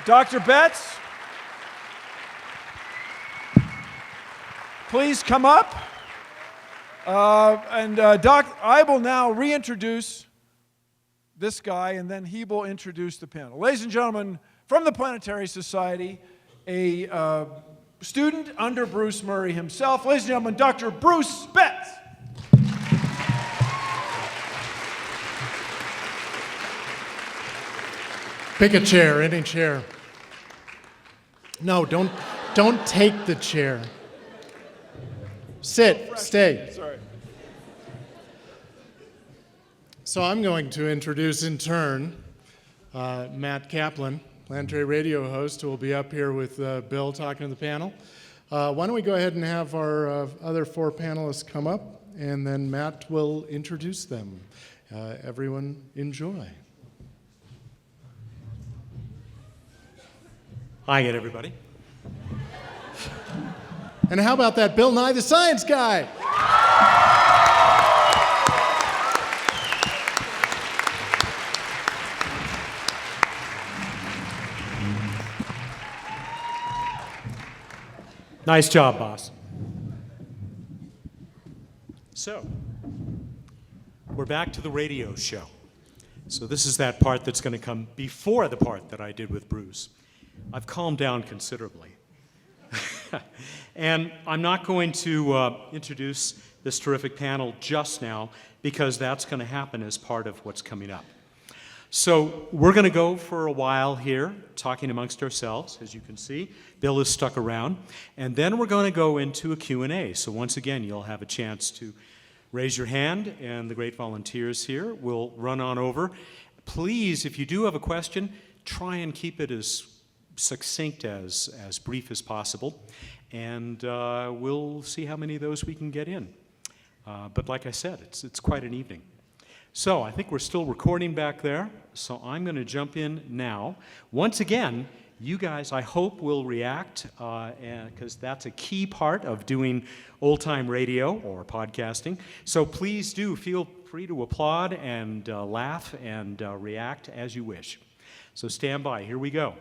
Dr. Betts, please come up. I will now reintroduce this guy, and then he will introduce the panel. Ladies and gentlemen, from the Planetary Society, a student under Bruce Murray himself, ladies and gentlemen, Dr. Bruce Betts. Pick a chair, any chair. No, don't take the chair. Sit, stay. Sorry. So I'm going to introduce in turn Matt Kaplan, Planetary radio host, who will be up here with Bill talking to the panel. Why don't we go ahead and have our other four panelists come up, and then Matt will introduce them. Everyone enjoy. Hi again, everybody. And how about that Bill Nye the Science Guy? Nice job, boss. So, we're back to the radio show. So this is that part that's going to come before the part that I did with Bruce. I've calmed down considerably. And I'm not going to introduce this terrific panel just now, because that's going to happen as part of what's coming up. So we're going to go for a while here, talking amongst ourselves, as you can see. Bill is stuck around. And then we're going to go into a Q&A. So once again, you'll have a chance to raise your hand, and the great volunteers here will run on over. Please, if you do have a question, try and keep it as succinct, as brief as possible, and we'll see how many of those we can get in. But like I said, it's quite an evening. So I think we're still recording back there, so I'm going to jump in now. Once again, you guys, I hope, will react, because that's a key part of doing old-time radio or podcasting. So please do feel free to applaud and laugh and react as you wish. So stand by. Here we go.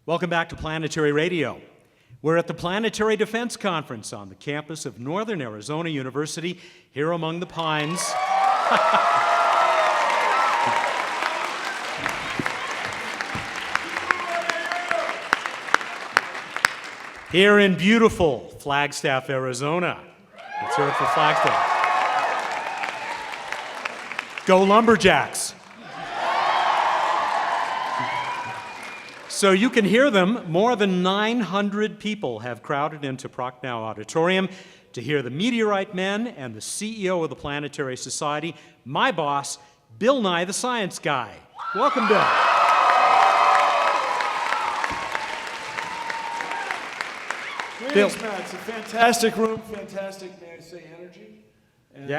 Welcome back to Planetary Radio. We're at the Planetary Defense Conference on the campus of Northern Arizona University, here among the pines. Here in beautiful Flagstaff, Arizona. Let's hear it for Flagstaff. Go Lumberjacks. So you can hear them. More than 900 people have crowded into Prochnow Auditorium to hear the Meteorite Men and the CEO of the Planetary Society, my boss, Bill Nye the Science Guy. Welcome, Bill. Greetings, Matt. It's a fantastic room, fantastic, may I say, energy. And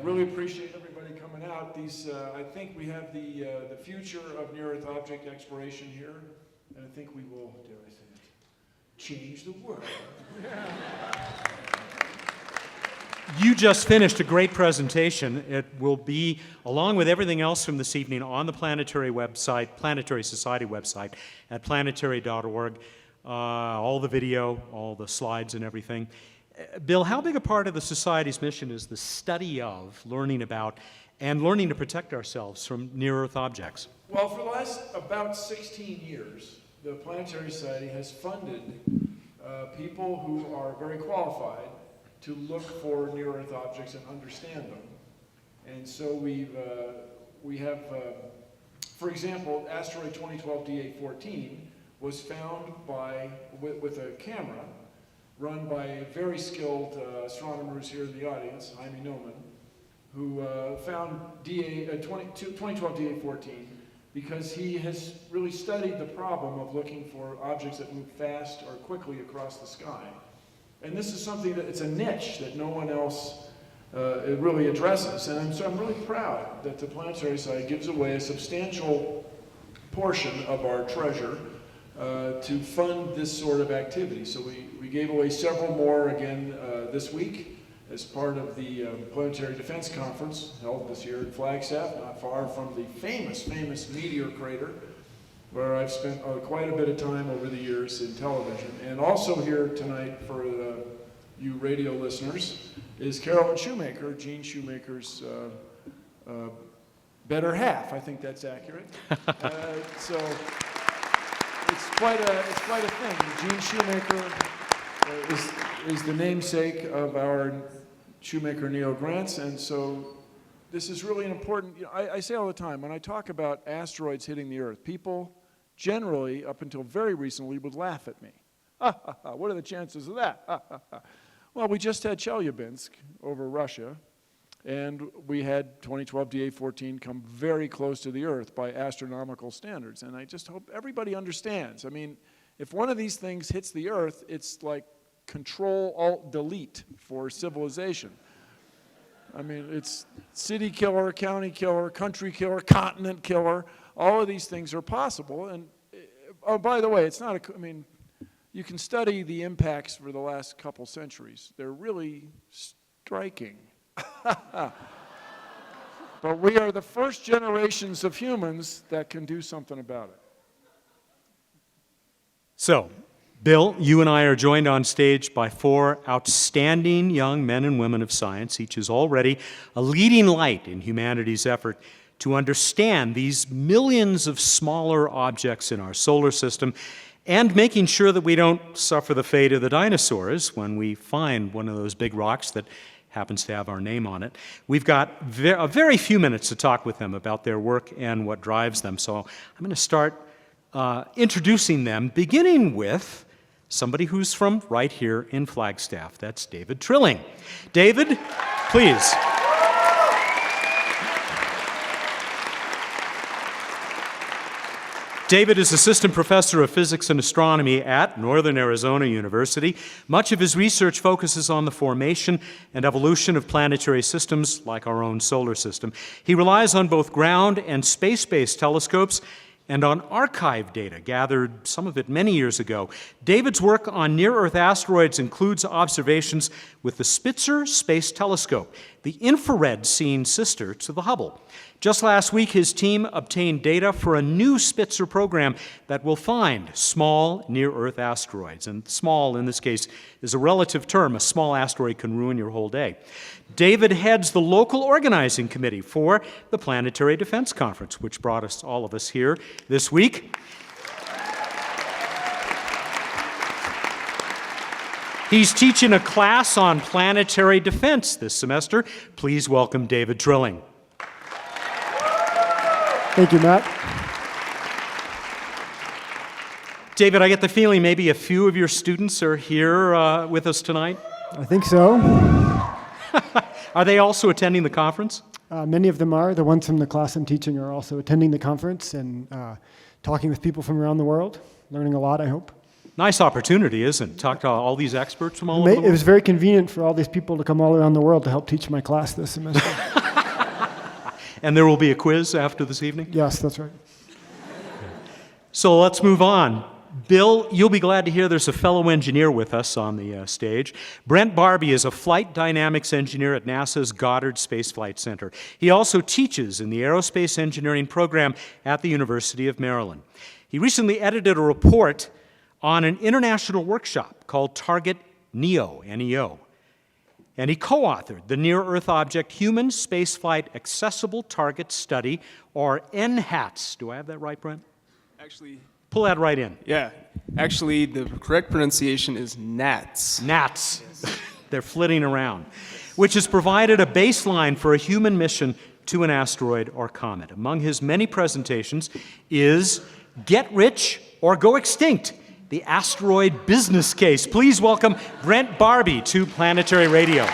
really appreciate everybody coming out. I think we have the future of near-Earth object exploration here. And I think we will, dare I say it, change the world. You just finished a great presentation. It will be, along with everything else from this evening, on the Planetary website, Planetary Society website at planetary.org. All the video, all the slides and everything. Bill, how big a part of the Society's mission is the study of, learning about, and learning to protect ourselves from near-Earth objects? Well, for the last about 16 years, the Planetary Society has funded people who are very qualified to look for near-Earth objects and understand them. And so we have, for example, asteroid 2012 D814 was found with a camera run by very skilled astronomers here in the audience, Jaime Neumann, who found 2012 D814 because he has really studied the problem of looking for objects that move fast or quickly across the sky. And this is something that, it's a niche that no one else really addresses. And so I'm really proud that the Planetary Society gives away a substantial portion of our treasure to fund this sort of activity. So we gave away several more again this week as part of the Planetary Defense Conference held this year in Flagstaff, not far from the famous meteor crater, where I've spent quite a bit of time over the years in television. And also here tonight for you radio listeners is Carolyn Shoemaker, Gene Shoemaker's better half. I think that's accurate. So it's quite a thing. Gene Shoemaker is the namesake of our Shoemaker Neo grants, and so this is really an important. I say all the time when I talk about asteroids hitting the Earth, people generally, up until very recently, would laugh at me. What are the chances of that? Well, we just had Chelyabinsk over Russia, and we had 2012 DA-14 come very close to the Earth by astronomical standards, and I just hope everybody understands. I mean, if one of these things hits the Earth, it's like Control-Alt-Delete for civilization. I mean, it's city killer, county killer, country killer, continent killer. All of these things are possible. And, oh, by the way, it's not I mean, you can study the impacts for the last couple centuries. They're really striking. But we are the first generations of humans that can do something about it. So, Bill, you and I are joined on stage by 4 outstanding young men and women of science. Each is already a leading light in humanity's effort to understand these millions of smaller objects in our solar system and making sure that we don't suffer the fate of the dinosaurs when we find one of those big rocks that happens to have our name on it. We've got a very few minutes to talk with them about their work and what drives them. So I'm going to start introducing them, beginning with somebody who's from right here in Flagstaff. That's David Trilling. David, please. David is assistant professor of physics and astronomy at Northern Arizona University. Much of his research focuses on the formation and evolution of planetary systems like our own solar system. He relies on both ground and space-based telescopes and on archive data gathered, some of it many years ago. David's work on near-Earth asteroids includes observations with the Spitzer Space Telescope, the infrared-seeing sister to the Hubble. Just last week, his team obtained data for a new Spitzer program that will find small near-Earth asteroids. And small, in this case, is a relative term. A small asteroid can ruin your whole day. David heads the local organizing committee for the Planetary Defense Conference, which brought us all of us here this week. He's teaching a class on planetary defense this semester. Please welcome David Trilling. Thank you, Matt. David, I get the feeling maybe a few of your students are here with us tonight. I think so. Are they also attending the conference? Many of them are. The ones from the class I'm teaching are also attending the conference and talking with people from around the world, learning a lot, I hope. Nice opportunity, isn't it? Talk to all these experts from all over the world. It was very convenient for all these people to come all around the world to help teach my class this semester. And there will be a quiz after this evening? Yes, that's right. So let's move on. Bill, you'll be glad to hear there's a fellow engineer with us on the stage. Brent Barbee is a flight dynamics engineer at NASA's Goddard Space Flight Center. He also teaches in the aerospace engineering program at the University of Maryland. He recently edited a report on an international workshop called Target NEO, N-E-O. And he co-authored the Near-Earth Object Human Spaceflight Accessible Target Study, or NHATS. Do I have that right, Brent? Actually, pull that right in. yeah. Actually, the correct pronunciation is NATS. NATS. Yes. They're flitting around. Which has provided a baseline for a human mission to an asteroid or comet. Among his many presentations is Get Rich or Go Extinct, the asteroid business case. Please welcome Brent Barbee to Planetary Radio.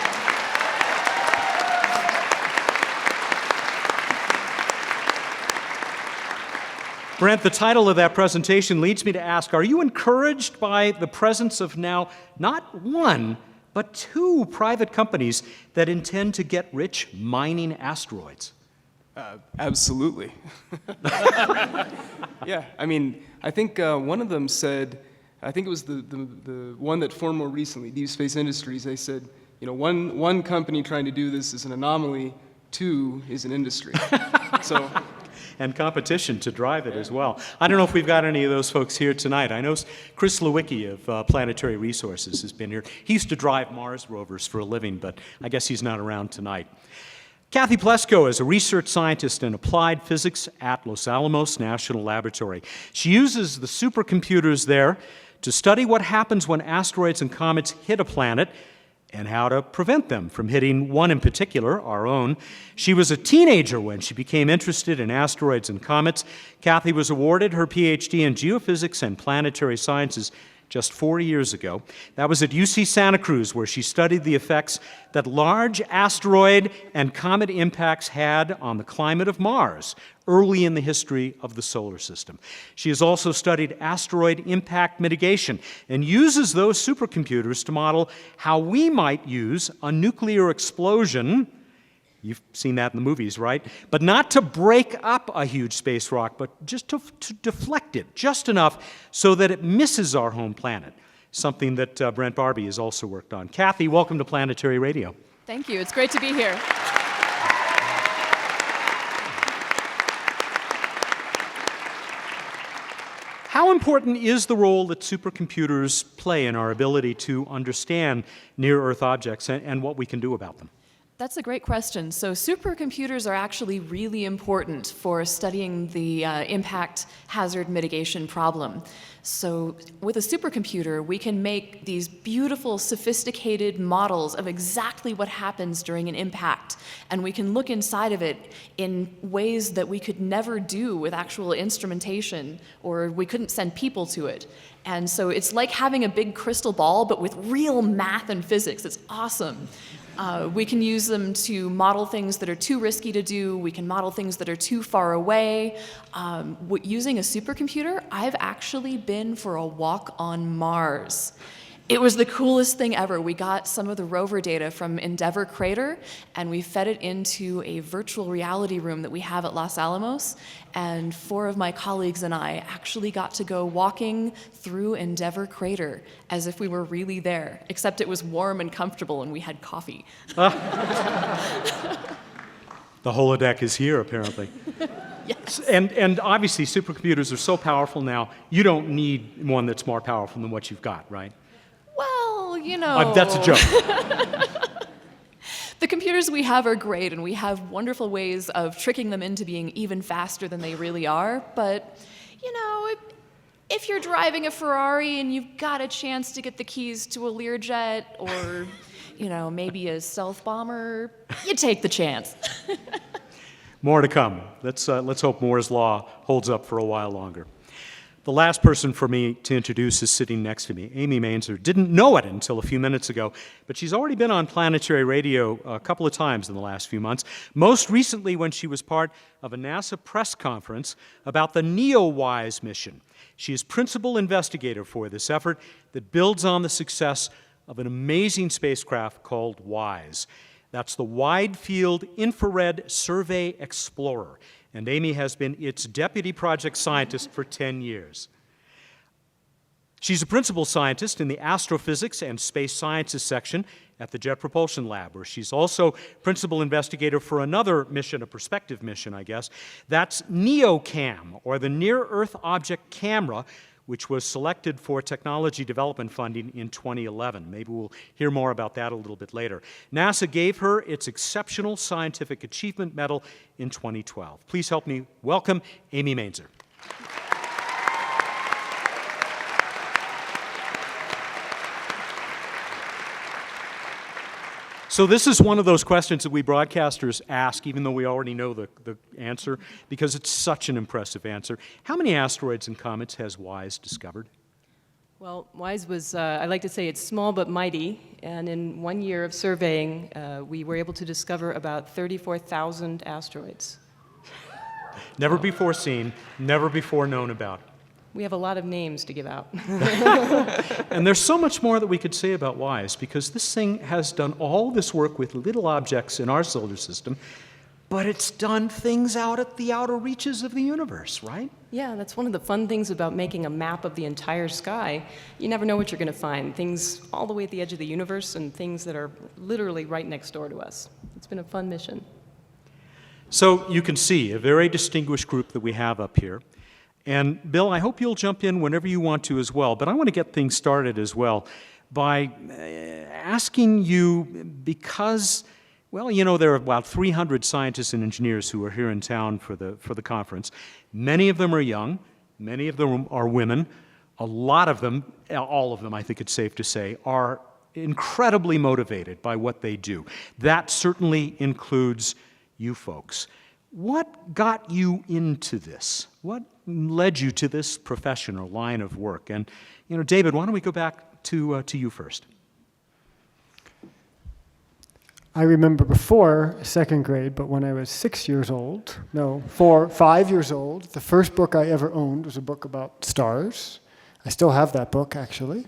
Brent, the title of that presentation leads me to ask, are you encouraged by the presence of now not one, but 2 private companies that intend to get rich mining asteroids? Absolutely. Yeah, I mean, I think one of them said, I think it was the one that formed more recently, Deep Space Industries, they said, one company trying to do this is an anomaly, two is an industry. So, and competition to drive it as well. I don't know if we've got any of those folks here tonight. I know Chris Lewicki of Planetary Resources has been here. He used to drive Mars rovers for a living, but I guess he's not around tonight. Cathy Plesko is a research scientist in applied physics at Los Alamos National Laboratory. She uses the supercomputers there to study what happens when asteroids and comets hit a planet and how to prevent them from hitting one in particular, our own. She was a teenager when she became interested in asteroids and comets. Cathy was awarded her PhD in geophysics and planetary sciences just 4 years ago. That was at UC Santa Cruz, where she studied the effects that large asteroid and comet impacts had on the climate of Mars early in the history of the solar system. She has also studied asteroid impact mitigation and uses those supercomputers to model how we might use a nuclear explosion. You've seen that in the movies, right? But not to break up a huge space rock, but just to deflect it just enough so that it misses our home planet, something that Brent Barbee has also worked on. Cathy, welcome to Planetary Radio. Thank you. It's great to be here. How important is the role that supercomputers play in our ability to understand near-Earth objects and what we can do about them? That's a great question. So supercomputers are actually really important for studying the impact hazard mitigation problem. So with a supercomputer, we can make these beautiful, sophisticated models of exactly what happens during an impact. And we can look inside of it in ways that we could never do with actual instrumentation, or we couldn't send people to it. And so it's like having a big crystal ball, but with real math and physics. It's awesome. We can use them to model things that are too risky to do. We can model things that are too far away. Using a supercomputer, I've actually been for a walk on Mars. It was the coolest thing ever. We got some of the rover data from Endeavour Crater, and we fed it into a virtual reality room that we have at Los Alamos, and 4 of my colleagues and I actually got to go walking through Endeavour Crater as if we were really there, except it was warm and comfortable and we had coffee. The holodeck is here, apparently. Yes. And obviously, supercomputers are so powerful now, you don't need one that's more powerful than what you've got, right? Well, you know. That's a joke. The computers we have are great, and we have wonderful ways of tricking them into being even faster than they really are. But, you know, if you're driving a Ferrari and you've got a chance to get the keys to a Learjet or, you know, maybe a stealth bomber, you take the chance. More to come. Let's hope Moore's Law holds up for a while longer. The last person for me to introduce is sitting next to me, Amy Mainzer. Didn't know it until a few minutes ago, but she's already been on Planetary Radio a couple of times in the last few months, most recently when she was part of a NASA press conference about the NEOWISE mission. She is principal investigator for this effort that builds on the success of an amazing spacecraft called WISE. That's the Wide Field Infrared Survey Explorer, and Amy has been its deputy project scientist for 10 years. She's a principal scientist in the Astrophysics and Space Sciences section at the Jet Propulsion Lab, where she's also principal investigator for another mission, a prospective mission, I guess. That's NEOCAM, or the Near Earth Object Camera, which was selected for technology development funding in 2011. Maybe we'll hear more about that a little bit later. NASA gave her its Exceptional Scientific Achievement Medal in 2012. Please help me welcome Amy Mainzer. So this is one of those questions that we broadcasters ask, even though we already know the answer, because it's such an impressive answer. How many asteroids and comets has WISE discovered? Well, WISE was, I like to say it's small but mighty, and in 1 year of surveying, we were able to discover about 34,000 asteroids. Never before seen, never before known about. We have a lot of names to give out. And there's so much more that we could say about WISE, because this thing has done all this work with little objects in our solar system, but it's done things out at the outer reaches of the universe, right? Yeah, that's one of the fun things about making a map of the entire sky. You never know what you're going to find. Things all the way at the edge of the universe and things that are literally right next door to us. It's been a fun mission. So you can see a very distinguished group that we have up here. And Bill, I hope you'll jump in whenever you want to as well, but I want to get things started as well by asking you, because, well, you know, there are about 300 scientists and engineers who are here in town for the conference. Many of them are young, many of them are women. A lot of them, all of them, I think it's safe to say, are incredibly motivated by what they do. That certainly includes you folks. What got you into this? What led you to this profession or line of work? And, you know, David, why don't we go back to you first? I remember before second grade, but when I was 5 years old, the first book I ever owned was a book about stars. I still have that book, actually.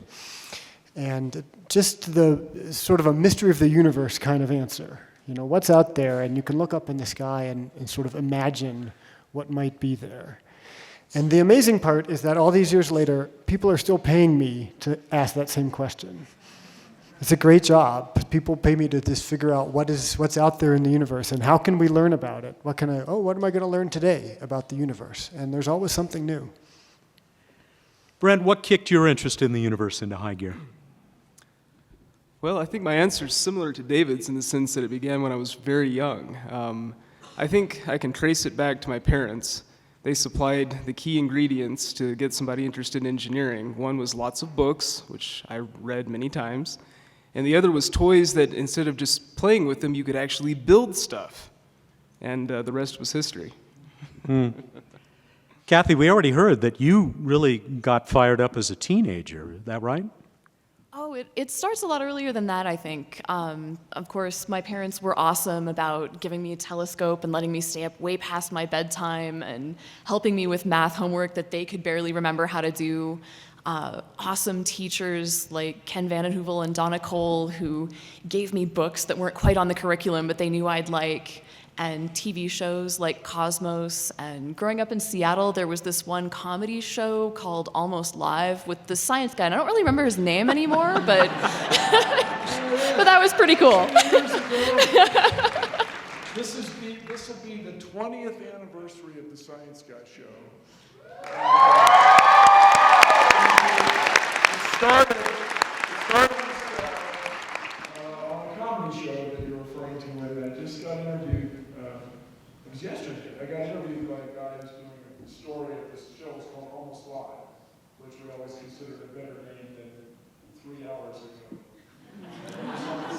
And just the sort of a mystery of the universe kind of answer. You know, what's out there, and you can look up in the sky and sort of imagine what might be there. And the amazing part is that all these years later, people are still paying me to ask that same question. It's a great job. People pay me to just figure out what's out there in the universe and how can we learn about it? What am I going to learn today about the universe? And there's always something new. Brent, what kicked your interest in the universe into high gear? Well, I think my answer is similar to David's in the sense that it began when I was very young. I think I can trace it back to my parents. They supplied the key ingredients to get somebody interested in engineering. One was lots of books, which I read many times, and the other was toys that instead of just playing with them, you could actually build stuff. And the rest was history. Cathy, we already heard that you really got fired up as a teenager. Is that right? Oh, it starts a lot earlier than that, I think. Of course, my parents were awesome about giving me a telescope and letting me stay up way past my bedtime and helping me with math homework that they could barely remember how to do. Awesome teachers like Ken Vanden Heuvel and Donna Cole who gave me books that weren't quite on the curriculum but they knew I'd like, and TV shows like Cosmos. And growing up in Seattle, there was this one comedy show called Almost Live with the science guy. And I don't really remember his name anymore, but but that was pretty cool. This will be the 20th anniversary of the Science Guy show. It started on a comedy show that you're referring to, and I just got interviewed. It was yesterday. I got interviewed by a guy who's doing a story of this show. It's called Almost Live, which we always considered a better name than 3 hours ago. So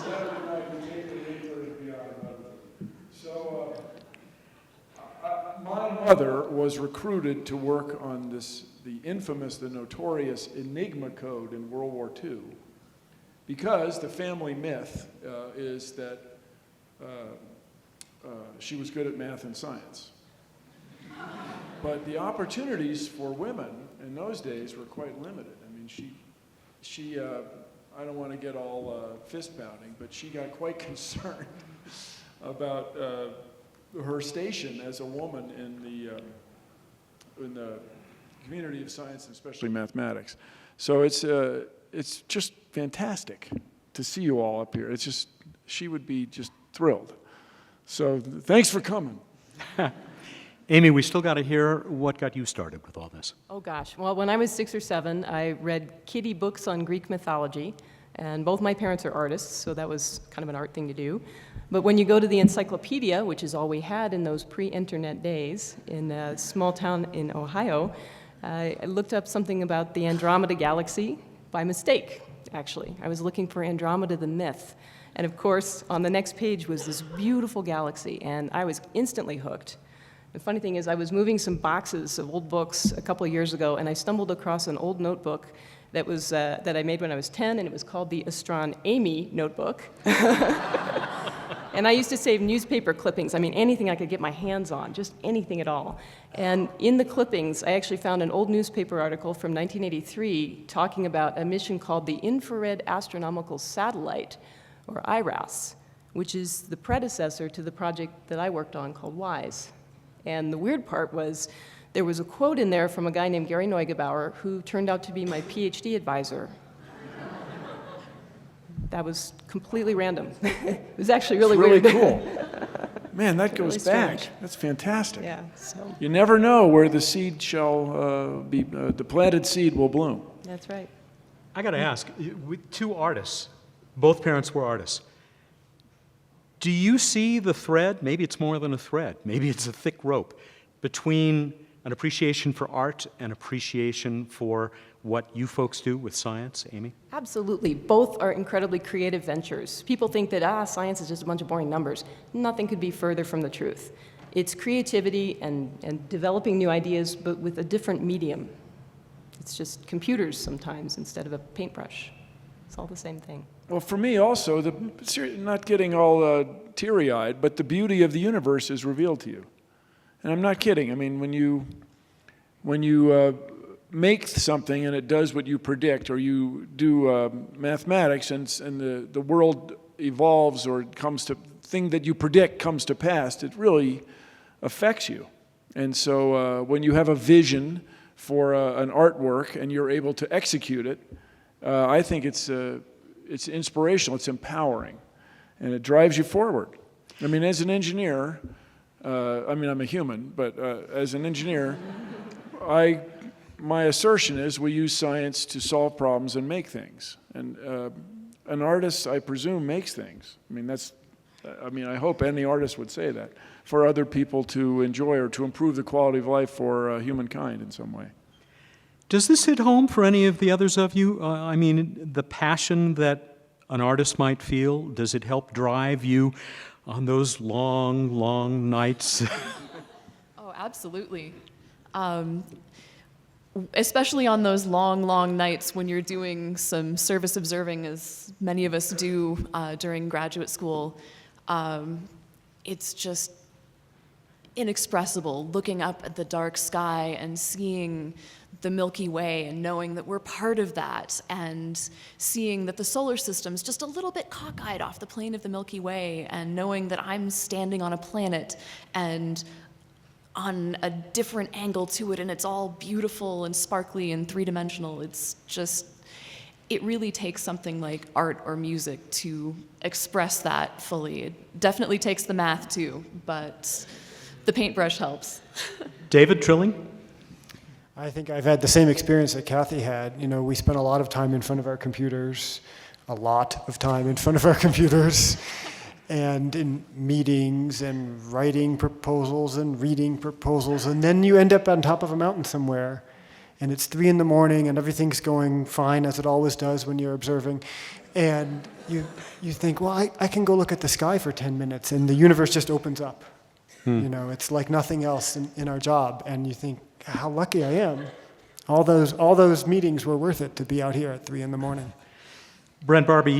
Saturday night, we take the 8:30 beyond 11. So my mother was recruited to work on the notorious Enigma code in World War II, because the family myth is that she was good at math and science. But the opportunities for women in those days were quite limited. I mean, she I don't want to get all fist pounding, but she got quite concerned about her station as a woman in the community of science, and especially mathematics. So it's just fantastic to see you all up here. She would be just thrilled. So thanks for coming. Amy, we still got to hear what got you started with all this. Oh gosh, well when I was 6 or 7, I read kiddie books on Greek mythology, and both my parents are artists, so that was kind of an art thing to do. But when you go to the encyclopedia, which is all we had in those pre-internet days, in a small town in Ohio, I looked up something about the Andromeda Galaxy by mistake, actually. I was looking for Andromeda the myth. And of course, on the next page was this beautiful galaxy, and I was instantly hooked. The funny thing is, I was moving some boxes of old books a couple of years ago, and I stumbled across an old notebook that was that I made when I was 10, and it was called the Astronomy notebook. And I used to save newspaper clippings. I mean, anything I could get my hands on, just anything at all. And in the clippings, I actually found an old newspaper article from 1983 talking about a mission called the Infrared Astronomical Satellite, or IRAS, which is the predecessor to the project that I worked on called WISE. And the weird part was there was a quote in there from a guy named Gary Neugebauer, who turned out to be my PhD advisor. That was completely random. It was actually really weird. Cool. Man, that Really goes back. strange. That's fantastic. Yeah, so You never know where the seed shall be, the planted seed will bloom. that's right. I got to ask, with two artists, both parents were artists. Do you see the thread, maybe it's more than a thread, maybe it's a thick rope, between an appreciation for art and appreciation for what you folks do with science, Amy? Absolutely. Both are incredibly creative ventures. People think that, science is just a bunch of boring numbers. Nothing could be further from the truth. It's creativity and developing new ideas, but with a different medium. It's just computers sometimes instead of a paintbrush. It's all the same thing. Well, for me also, not getting all teary-eyed, but the beauty of the universe is revealed to you. And I'm not kidding. I mean, when you make something and it does what you predict, or you do mathematics and the world evolves, or it comes to thing that you predict comes to pass, it really affects you. And so when you have a vision for an artwork and you're able to execute it, I think it's inspirational, it's empowering, and it drives you forward. I mean, as an engineer, I'm a human, but as an engineer, my assertion is we use science to solve problems and make things. And an artist, I presume, makes things. I hope any artist would say that, for other people to enjoy or to improve the quality of life for humankind in some way. Does this hit home for any of the others of you? The passion that an artist might feel, does it help drive you on those long, long nights? Oh, absolutely. Especially on those long, long nights when you're doing some service observing, as many of us do during graduate school. It's just inexpressible, looking up at the dark sky and seeing the Milky Way and knowing that we're part of that, and seeing that the solar system's just a little bit cockeyed off the plane of the Milky Way, and knowing that I'm standing on a planet and on a different angle to it, and it's all beautiful and sparkly and three-dimensional. It's just, it really takes something like art or music to express that fully. It definitely takes the math too, but the paintbrush helps. David, Trilling? I think I've had the same experience that Cathy had. You know, we spent a lot of time in front of our computers, and in meetings and writing proposals and reading proposals, and then you end up on top of a mountain somewhere, and it's 3 a.m. and everything's going fine, as it always does when you're observing, and you think, well, I can go look at the sky for 10 minutes, and the universe just opens up. You know, it's like nothing else in our job, and you think, how lucky I am. All those meetings were worth it to be out here at 3 a.m. Brent, Barbee,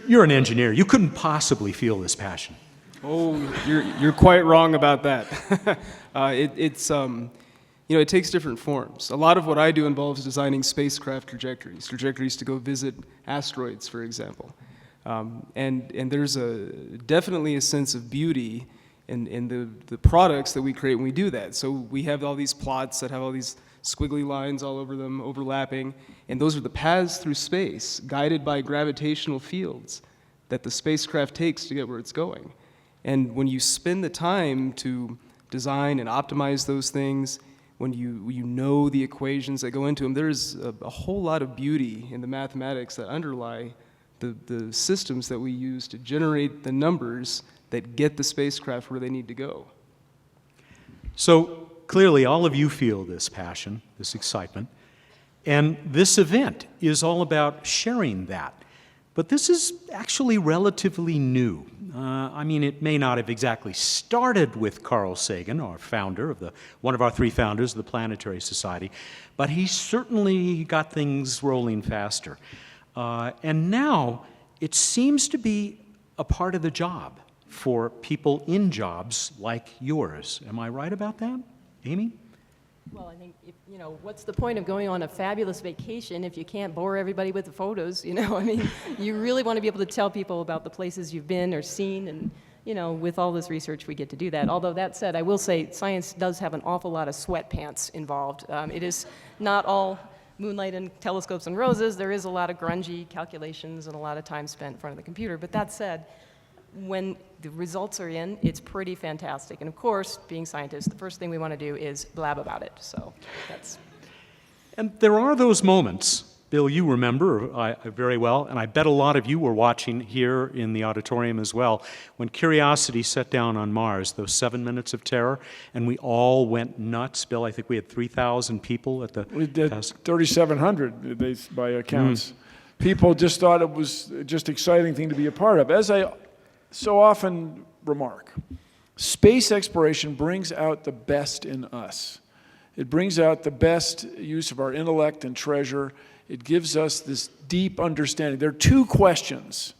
you're an engineer. You couldn't possibly feel this passion. Oh, you're quite wrong about that. It takes different forms. A lot of what I do involves designing spacecraft trajectories to go visit asteroids, for example. And there's definitely a sense of beauty in the products that we create when we do that. So we have all these plots that have all these squiggly lines all over them, overlapping, and those are the paths through space, guided by gravitational fields that the spacecraft takes to get where it's going. And when you spend the time to design and optimize those things, when you know the equations that go into them, there's a whole lot of beauty in the mathematics that underlie the systems that we use to generate the numbers that get the spacecraft where they need to go. So clearly all of you feel this passion, this excitement, and this event is all about sharing that. But this is actually relatively new. It may not have exactly started with Carl Sagan, our founder one of our 3 founders of the Planetary Society, but he certainly got things rolling faster. And now it seems to be a part of the job for people in jobs like yours. Am I right about that, Amy? Well, I think, what's the point of going on a fabulous vacation if you can't bore everybody with the photos, I mean, you really want to be able to tell people about the places you've been or seen, and, with all this research, we get to do that. Although that said, I will say science does have an awful lot of sweatpants involved. It is not all moonlight and telescopes and roses. There is a lot of grungy calculations and a lot of time spent in front of the computer. But that said, when the results are in, it's pretty fantastic. And of course, being scientists, the first thing we want to do is blab about it. So that's... And there are those moments, Bill, you remember very well, and I bet a lot of you were watching here in the auditorium as well, when Curiosity set down on Mars, those 7 minutes of terror, and we all went nuts. Bill, I think we had 3,000 people at the... We did 3,700 by accounts. People just thought it was just exciting thing to be a part of. As I so often remark, space exploration brings out the best in us. It brings out the best use of our intellect and treasure. It gives us this deep understanding. There are two questions.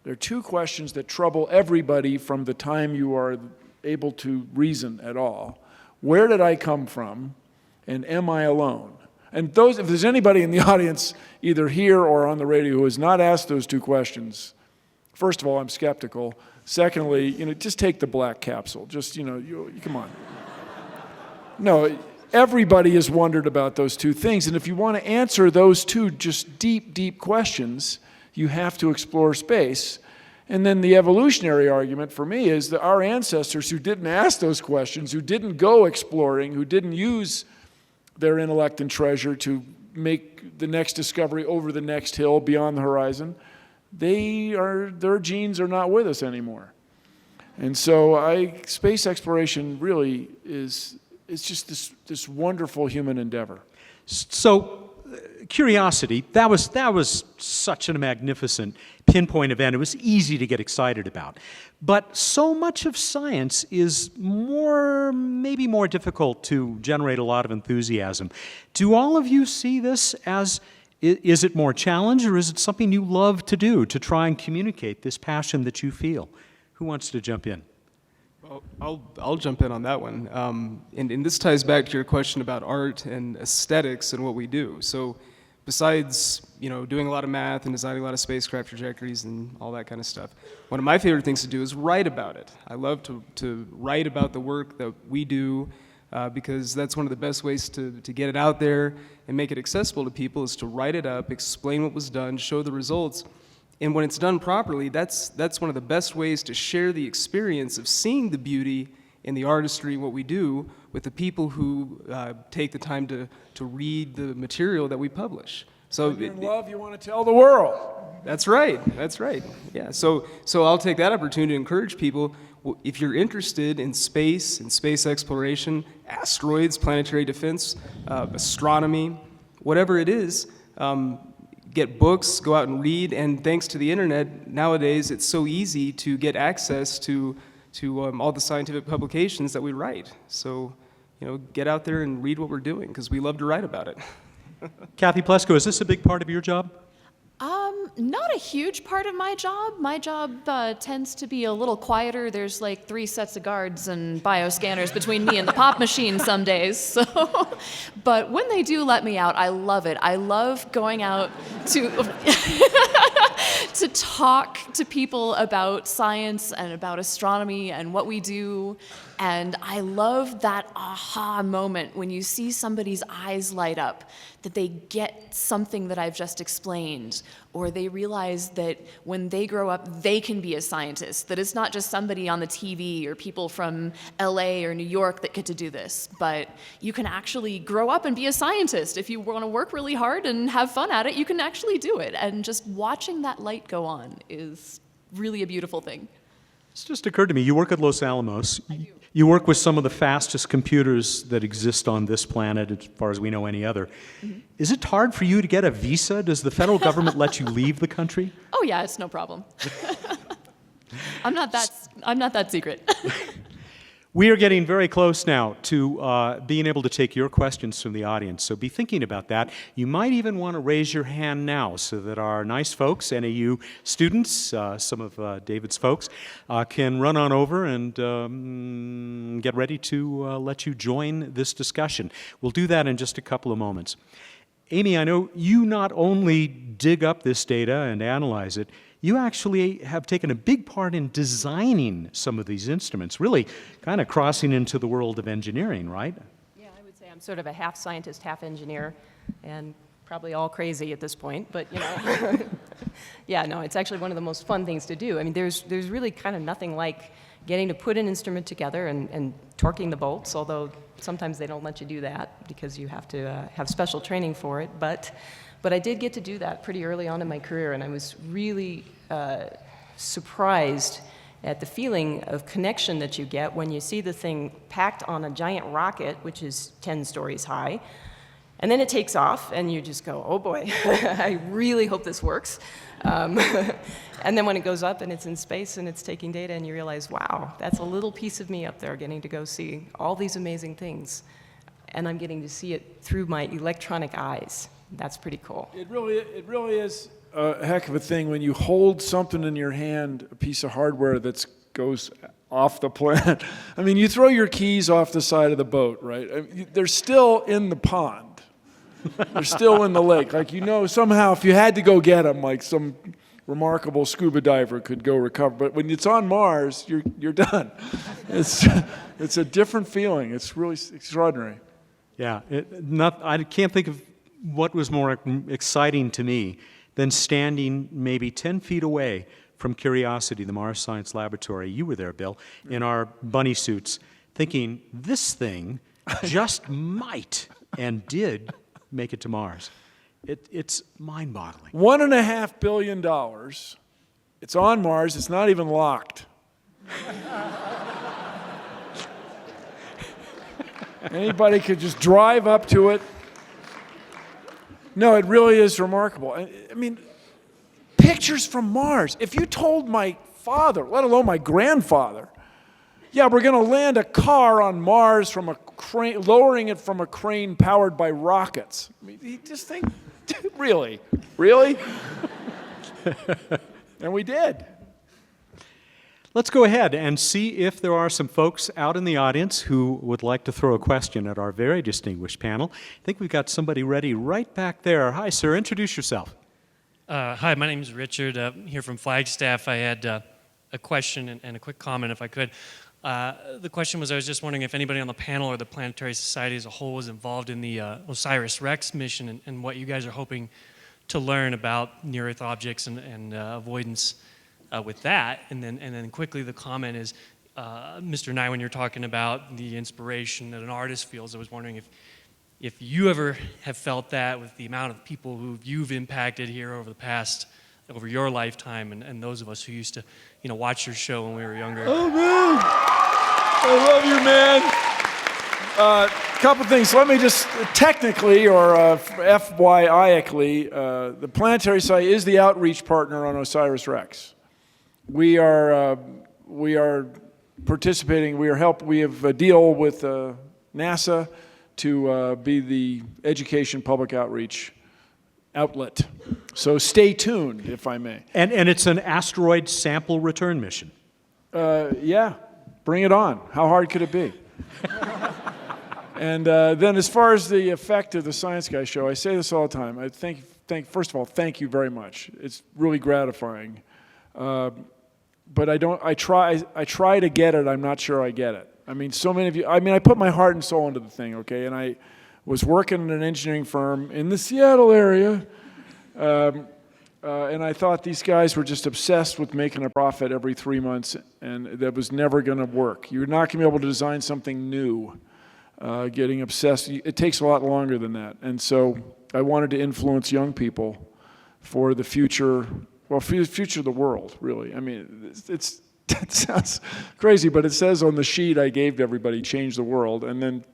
There are two questions that trouble everybody from the time you are able to reason at all. Where did I come from? And am I alone? And if there's anybody in the audience, either here or on the radio, who has not asked those two questions, first of all, I'm skeptical. Secondly, just take the black capsule. Just, come on. No, everybody has wondered about those two things. And if you want to answer those two just deep, deep questions, you have to explore space. And then the evolutionary argument for me is that our ancestors who didn't ask those questions, who didn't go exploring, who didn't use their intellect and treasure to make the next discovery over the next hill beyond the horizon, their genes are not with us anymore. And so space exploration really is just this wonderful human endeavor. So, Curiosity, that was such a magnificent pinpoint event. It was easy to get excited about. But so much of science is maybe more difficult to generate a lot of enthusiasm. Do all of you see this as, is it more challenge, or is it something you love to do, to try and communicate this passion that you feel? Who wants to jump in? Well, I'll jump in on that one. And this ties back to your question about art and aesthetics and what we do. So besides, doing a lot of math and designing a lot of spacecraft trajectories and all that kind of stuff, one of my favorite things to do is write about it. I love to write about the work that we do because that's one of the best ways to get it out there and make it accessible to people, is to write it up, explain what was done, show the results. And when it's done properly, that's one of the best ways to share the experience of seeing the beauty and the artistry in what we do with the people who take the time to read the material that we publish. So when you're in love, you want to tell the world. That's right. Yeah. So I'll take that opportunity to encourage people, if you're interested in space and space exploration, asteroids, planetary defense, astronomy, whatever it is, get books, go out and read, and thanks to the internet, nowadays it's so easy to get access to all the scientific publications that we write. So, get out there and read what we're doing, because we love to write about it. Cathy Plesko, is this a big part of your job? Not a huge part of my job. My job tends to be a little quieter. There's like 3 sets of guards and bioscanners between me and the pop machine some days. So, but when they do let me out, I love it. I love going out to to talk to people about science and about astronomy and what we do. And I love that aha moment when you see somebody's eyes light up, that they get something that I've just explained, or they realize that when they grow up, they can be a scientist, that it's not just somebody on the TV or people from LA or New York that get to do this, but you can actually grow up and be a scientist. If you want to work really hard and have fun at it, you can actually do it. And just watching that light go on is really a beautiful thing. It's just occurred to me, you work at Los Alamos. I do. You work with some of the fastest computers that exist on this planet, as far as we know any other. Mm-hmm. Is it hard for you to get a visa? Does the federal government let you leave the country? Oh yeah, it's no problem. I'm not that secret. We are getting very close now to being able to take your questions from the audience, so be thinking about that. You might even want to raise your hand now so that our nice folks, NAU students, some of David's folks, can run on over and get ready to let you join this discussion. We'll do that in just a couple of moments. Amy, I know you not only dig up this data and analyze it, you actually have taken a big part in designing some of these instruments, really kind of crossing into the world of engineering, right? Yeah, I would say I'm sort of a half scientist, half engineer, and probably all crazy at this point, but you know. Yeah, no, it's actually one of the most fun things to do. I mean, there's really kind of nothing like getting to put an instrument together and torquing the bolts, although sometimes they don't let you do that because you have to have special training for it. But I did get to do that pretty early on in my career, and I was really surprised at the feeling of connection that you get when you see the thing packed on a giant rocket, which is 10 stories high, and then it takes off, and you just go, oh boy, I really hope this works. And then when it goes up and it's in space and it's taking data, and you realize, wow, that's a little piece of me up there getting to go see all these amazing things, and I'm getting to see it through my electronic eyes. That's pretty cool. It really is a heck of a thing when you hold something in your hand, a piece of hardware that goes off the planet. I mean, you throw your keys off the side of the boat, right? I mean, they're still in the pond. They're still in the lake. Like, you know, somehow if you had to go get them, like some remarkable scuba diver could go recover. But when it's on Mars, you're done. It's a different feeling. It's really extraordinary. Yeah, I can't think of what was more exciting to me than standing maybe 10 feet away from Curiosity, the Mars Science Laboratory. You were there, Bill, in our bunny suits, thinking this thing just might and did make it to Mars. It's mind-boggling. $1.5 billion. It's on Mars. It's not even locked. Anybody could just drive up to it. No, it really is remarkable. I mean, pictures from Mars. If you told my father, let alone my grandfather, yeah, we're going to land a car on Mars from a crane, lowering it from a crane powered by rockets. I mean, you just think, really? Really? And we did. Let's go ahead and see if there are some folks out in the audience who would like to throw a question at our very distinguished panel. I think we've got somebody ready right back there. Hi, sir. Introduce yourself. Hi, my name is Richard, here from Flagstaff. I had a question and a quick comment, if I could. The question was, I was just wondering if anybody on the panel or the Planetary Society as a whole was involved in the OSIRIS-REx mission and what you guys are hoping to learn about near-Earth objects and avoidance with that. And then quickly, the comment is, Mr. Nye, when you're talking about the inspiration that an artist feels, I was wondering if you ever have felt that with the amount of people who you've impacted here over your lifetime, and those of us who used to, watch your show when we were younger. Oh, man. I love you, man. Couple things. Let me just technically, or FYI-ically, the Planetary Society is the outreach partner on OSIRIS-REx. We are participating. We have a deal with NASA to be the education public outreach outlet. So stay tuned, if I may. And it's an asteroid sample return mission. Yeah, bring it on. How hard could it be? And then as far as the effect of the Science Guy show, I say this all the time. I first of all, thank you very much. It's really gratifying. But I try to get it. I'm not sure I get it. I mean, so many of you, I put my heart and soul into the thing, okay? And I was working in an engineering firm in the Seattle area, and I thought these guys were just obsessed with making a profit every 3 months, and that was never going to work. You're not going to be able to design something new. Getting obsessed, it takes a lot longer than that. And so I wanted to influence young people for the future, for the future of the world, really. I mean, it sounds crazy, but it says on the sheet I gave to everybody, change the world. And then,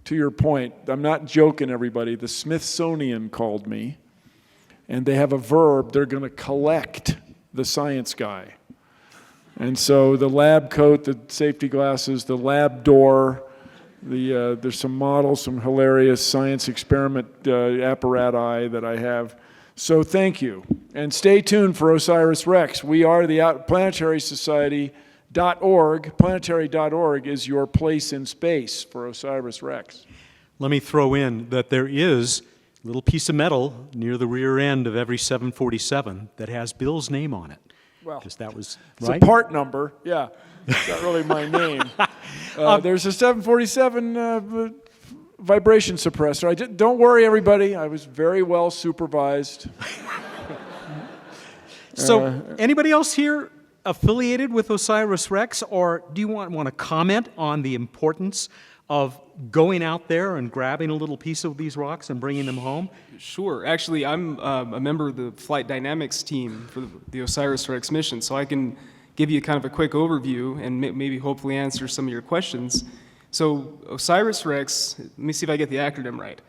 to your point, I'm not joking, everybody. The Smithsonian called me, and they have a verb. They're going to collect the Science Guy. And so the lab coat, the safety glasses, the lab door, there's some models, some hilarious science experiment apparati that I have. So thank you. And stay tuned for OSIRIS-REx. We are the Planetary Society.org. Planetary.org is your place in space for OSIRIS-REx. Let me throw in that there is a little piece of metal near the rear end of every 747 that has Bill's name on it. Well, Because that was, it's right? a part number, yeah. It's not really my name. There's a 747 vibration suppressor. Don't worry, everybody. I was very well supervised. So, anybody else here affiliated with OSIRIS-REx, or do you want to comment on the importance of going out there and grabbing a little piece of these rocks and bringing them home? Sure. Actually, I'm a member of the flight dynamics team for the OSIRIS-REx mission, so I can give you kind of a quick overview and maybe hopefully answer some of your questions. So OSIRIS-REx, let me see if I get the acronym right.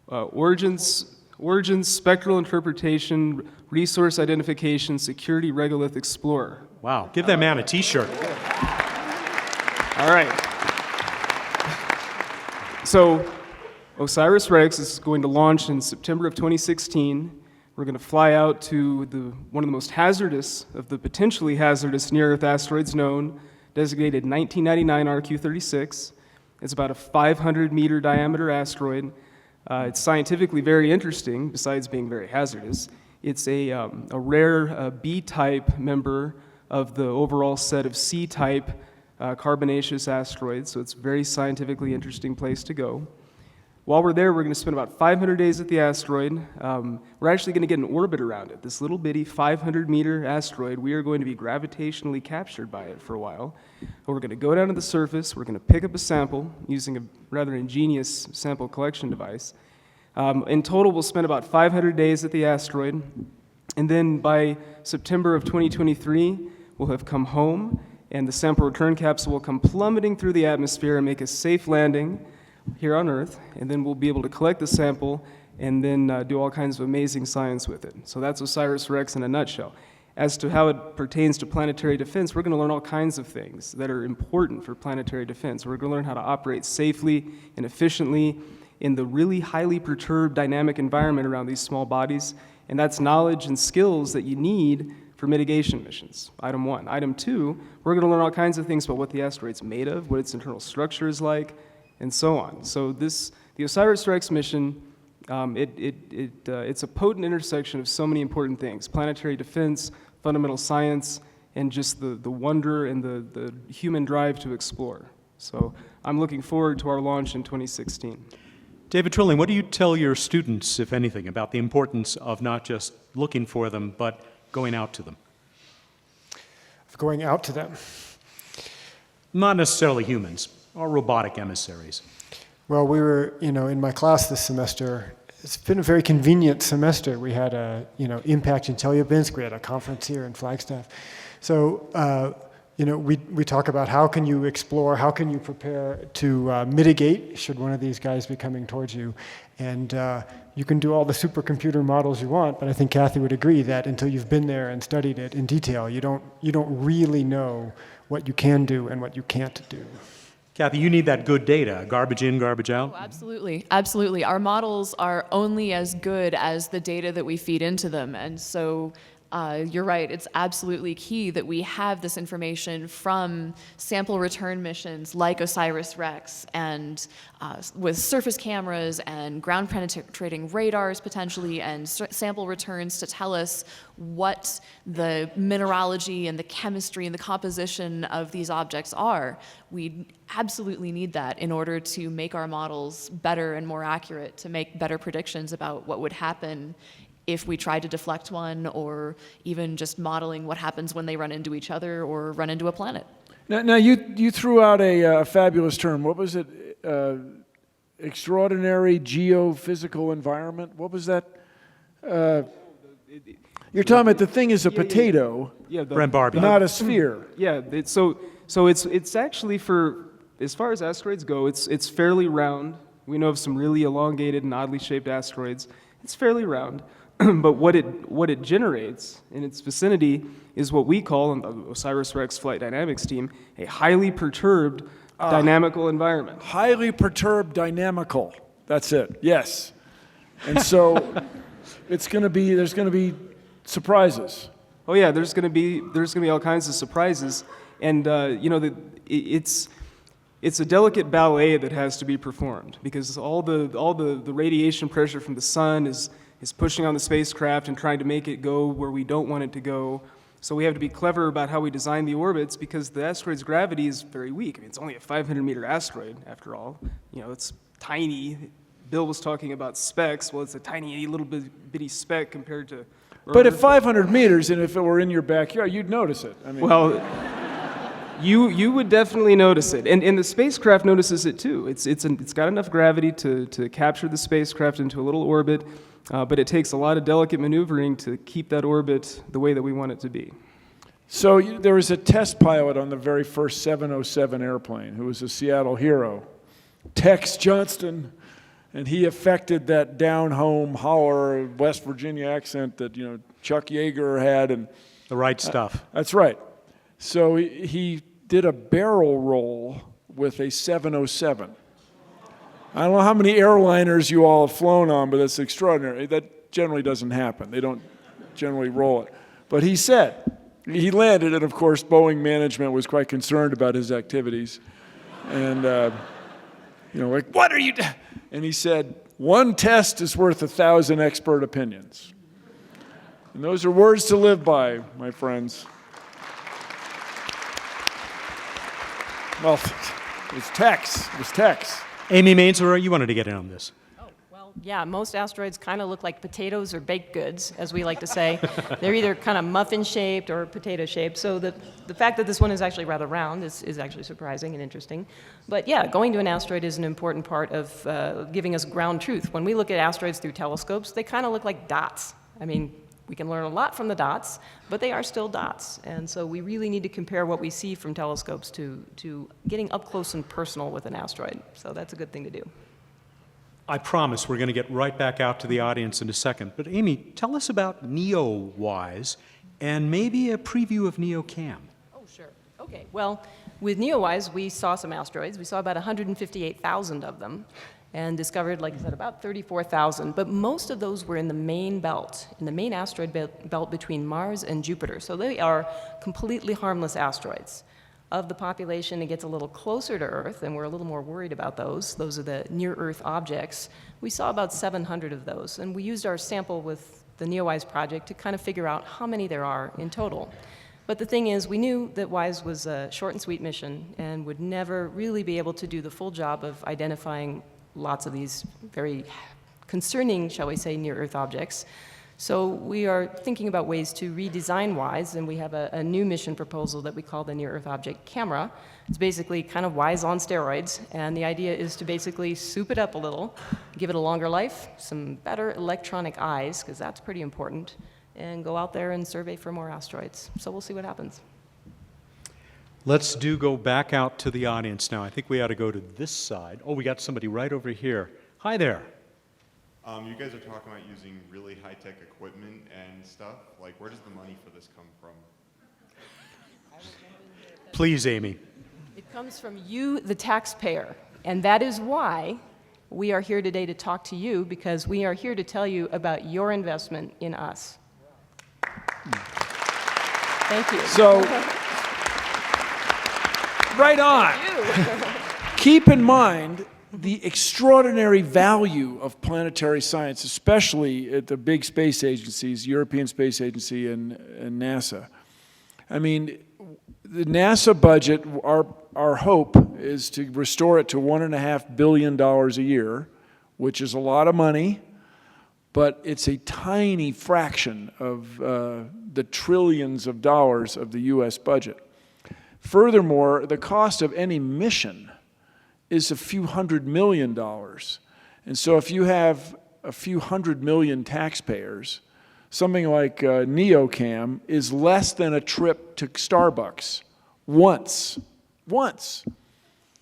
Origins, Spectral Interpretation, Resource Identification, Security Regolith Explorer. Wow, give that man a t-shirt. All right. So OSIRIS-REx is going to launch in September of 2016. We're going to fly out to one of the most hazardous of the potentially hazardous near-Earth asteroids known, designated 1999 RQ-36. It's about a 500-meter diameter asteroid. It's scientifically very interesting, besides being very hazardous. It's a rare B-type member of the overall set of C-type carbonaceous asteroids, so it's a very scientifically interesting place to go. While we're there, we're going to spend about 500 days at the asteroid. We're actually going to get an orbit around it. This little bitty 500-meter asteroid, we are going to be gravitationally captured by it for a while. We're going to go down to the surface. We're going to pick up a sample using a rather ingenious sample collection device. In total, we'll spend about 500 days at the asteroid. And then by September of 2023, we'll have come home, and the sample return capsule will come plummeting through the atmosphere and make a safe landing here on Earth, and then we'll be able to collect the sample and then do all kinds of amazing science with it. So that's OSIRIS-REx in a nutshell. As to how it pertains to planetary defense, we're going to learn all kinds of things that are important for planetary defense. We're going to learn how to operate safely and efficiently in the really highly perturbed dynamic environment around these small bodies, and that's knowledge and skills that you need for mitigation missions, item one. Item two, we're going to learn all kinds of things about what the asteroid's made of, what its internal structure is like, and so on. So the OSIRIS-REx mission, it's a potent intersection of so many important things: planetary defense, fundamental science, and just the wonder and the human drive to explore. So I'm looking forward to our launch in 2016. David Trilling, what do you tell your students, if anything, about the importance of not just looking for them, but going out to them? Of going out to them. Not necessarily humans, or robotic emissaries. Well, we were, in my class this semester, it's been a very convenient semester. We had a, impact in Chelyabinsk. We had a conference here in Flagstaff. So, we talk about how can you explore, how can you prepare to mitigate should one of these guys be coming towards you. And you can do all the supercomputer models you want, but I think Cathy would agree that until you've been there and studied it in detail, you don't really know what you can do and what you can't do. Cathy, you need that good data, garbage in, garbage out. Oh, absolutely, absolutely. Our models are only as good as the data that we feed into them, and so you're right, it's absolutely key that we have this information from sample return missions like OSIRIS-REx and with surface cameras and ground penetrating radars potentially and sample returns to tell us what the mineralogy and the chemistry and the composition of these objects are. We absolutely need that in order to make our models better and more accurate, to make better predictions about what would happen if we tried to deflect one, or even just modeling what happens when they run into each other or run into a planet. Now you threw out a fabulous term. What was it? Extraordinary geophysical environment? What was that? You're talking about the thing is a potato, Brent Barbee. not a sphere. Yeah, so it's actually, for as far as asteroids go, it's fairly round. We know of some really elongated and oddly shaped asteroids. It's fairly round. but what it generates in its vicinity is what we call, in the OSIRIS-REx flight dynamics team, a highly perturbed dynamical environment. Highly perturbed dynamical. That's it. Yes. And so there's going to be surprises. Oh yeah, there's going to be all kinds of surprises, and it's a delicate ballet that has to be performed because all the radiation pressure from the sun is pushing on the spacecraft and trying to make it go where we don't want it to go. So we have to be clever about how we design the orbits because the asteroid's gravity is very weak. I mean, it's only a 500-meter asteroid after all. It's tiny. Bill was talking about specks. Well, it's a tiny little bitty speck compared to Earth. But at 500 meters, and if it were in your backyard, you'd notice it. I mean, well, you would definitely notice it, and the spacecraft notices it too. It's got enough gravity to capture the spacecraft into a little orbit, but it takes a lot of delicate maneuvering to keep that orbit the way that we want it to be. So there was a test pilot on the very first 707 airplane who was a Seattle hero, Tex Johnston. And he affected that down-home holler West Virginia accent that Chuck Yeager had, and The right stuff. that's right. So he did a barrel roll with a 707. I don't know how many airliners you all have flown on, but that's extraordinary. That generally doesn't happen. They don't generally roll it. But he said he landed, and of course Boeing management was quite concerned about his activities, and like, what are you doing? And he said, one test is worth 1,000 expert opinions. And those are words to live by, my friends. Well, it was Tex. It was Tex. Amy Mainzer, you wanted to get in on this. Yeah, most asteroids kind of look like potatoes or baked goods, as we like to say. They're either kind of muffin-shaped or potato-shaped. So the fact that this one is actually rather round is actually surprising and interesting. But yeah, going to an asteroid is an important part of giving us ground truth. When we look at asteroids through telescopes, they kind of look like dots. I mean, we can learn a lot from the dots, but they are still dots. And so we really need to compare what we see from telescopes to getting up close and personal with an asteroid. So that's a good thing to do. I promise we're going to get right back out to the audience in a second. But Amy, tell us about NEOWISE and maybe a preview of NEOCAM. Oh, sure. Okay. Well, with NEOWISE, we saw some asteroids. We saw about 158,000 of them and discovered, like I said, about 34,000. But most of those were in the main belt, in the main asteroid belt between Mars and Jupiter. So they are completely harmless asteroids. Of the population, it gets a little closer to Earth, and we're a little more worried about those. Those are the near-Earth objects. We saw about 700 of those, and we used our sample with the NEOWISE project to kind of figure out how many there are in total. But the thing is, we knew that WISE was a short and sweet mission and would never really be able to do the full job of identifying lots of these very concerning, shall we say, near-Earth objects. So we are thinking about ways to redesign WISE, and we have a new mission proposal that we call the Near-Earth Object Camera. It's basically kind of WISE on steroids, and the idea is to basically soup it up a little, give it a longer life, some better electronic eyes, because that's pretty important, and go out there and survey for more asteroids. So we'll see what happens. Let's go back out to the audience now. I think we ought to go to this side. Oh, we got somebody right over here. Hi there. You guys are talking about using really high-tech equipment and stuff. Like, where does the money for this come from? Please, Amy. It comes from you, the taxpayer, and that is why we are here today to talk to you, because we are here to tell you about your investment in us. Thank you. So, right on. Keep in mind the extraordinary value of planetary science, especially at the big space agencies, European Space Agency and NASA. I mean, the NASA budget, our hope is to restore it to $1.5 billion a year, which is a lot of money, but it's a tiny fraction of the trillions of dollars of the US budget. Furthermore, the cost of any mission is a few $100 million. And so if you have a few 100 million taxpayers, something like NEOCAM is less than a trip to Starbucks once.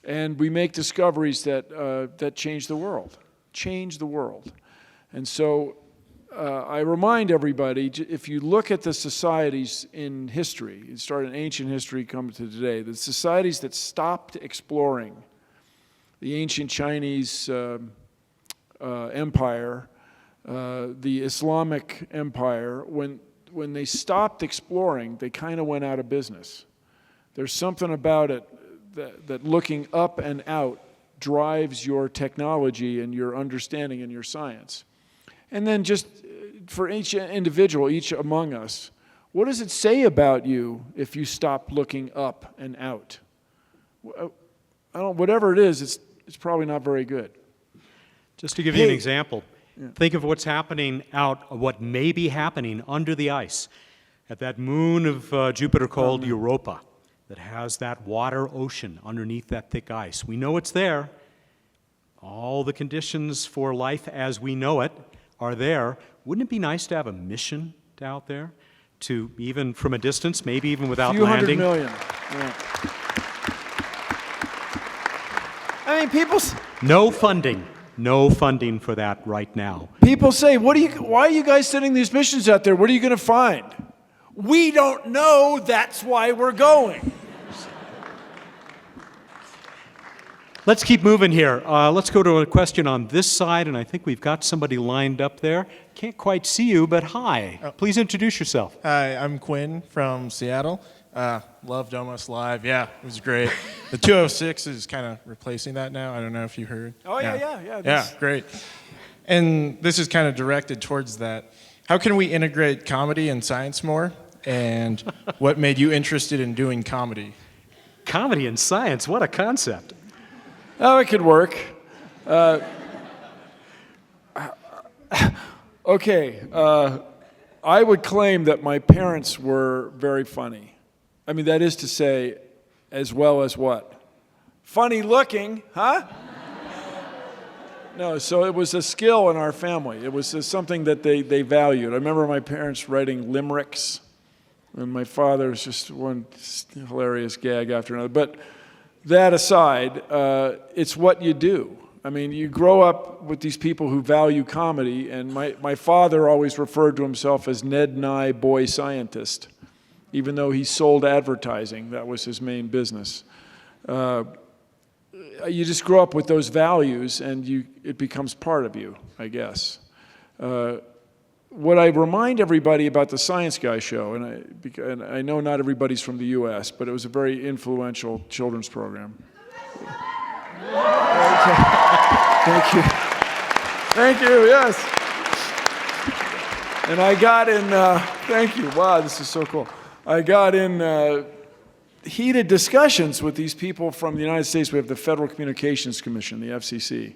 And we make discoveries that change the world. And so I remind everybody, if you look at the societies in history, it started in ancient history, come to today, the societies that stopped exploring, the ancient Chinese empire, the Islamic empire, when they stopped exploring, they kind of went out of business. There's something about it that looking up and out drives your technology and your understanding and your science. And then just for each individual, each among us, what does it say about you if you stop looking up and out? Whatever it is, it's probably not very good. Just to give you an example, think of what's happening what may be happening under the ice at that moon of Jupiter called Europa that has that water ocean underneath that thick ice. We know it's there. All the conditions for life as we know it are there. Wouldn't it be nice to have a mission out there to, even from a distance, maybe even without landing? $100 million. Yeah. I mean, No funding for that right now. people say, why are you guys sending these missions out there? What are you going to find? We don't know. That's why we're going. Let's keep moving here. Let's go to a question on this side, and I think we've got somebody lined up there. Can't quite see you, but hi. Please introduce yourself. Hi, I'm Quinn from Seattle. Loved Almost Live. Yeah, it was great. The 206 is kind of replacing that now. I don't know if you heard. Oh, yeah. Yeah, great. And this is kind of directed towards that. How can we integrate comedy and science more? And what made you interested in doing comedy? Comedy and science, what a concept. Oh, it could work. Okay. I would claim that my parents were very funny. I mean, that is to say, as well as what? Funny looking, huh? No, so it was a skill in our family. It was something that they valued. I remember my parents writing limericks, and my father was just one hilarious gag after another. But that aside, it's what you do. I mean, you grow up with these people who value comedy, and my father always referred to himself as Ned Nye Boy Scientist, even though he sold advertising. That was his main business. You just grow up with those values, and it becomes part of you, I guess. What I remind everybody about the Science Guy show, and I know not everybody's from the U.S., but it was a very influential children's program. Thank you. Thank you, yes. And I got in, thank you, wow, this is so cool. I got in heated discussions with these people from the United States. We have the Federal Communications Commission, the FCC.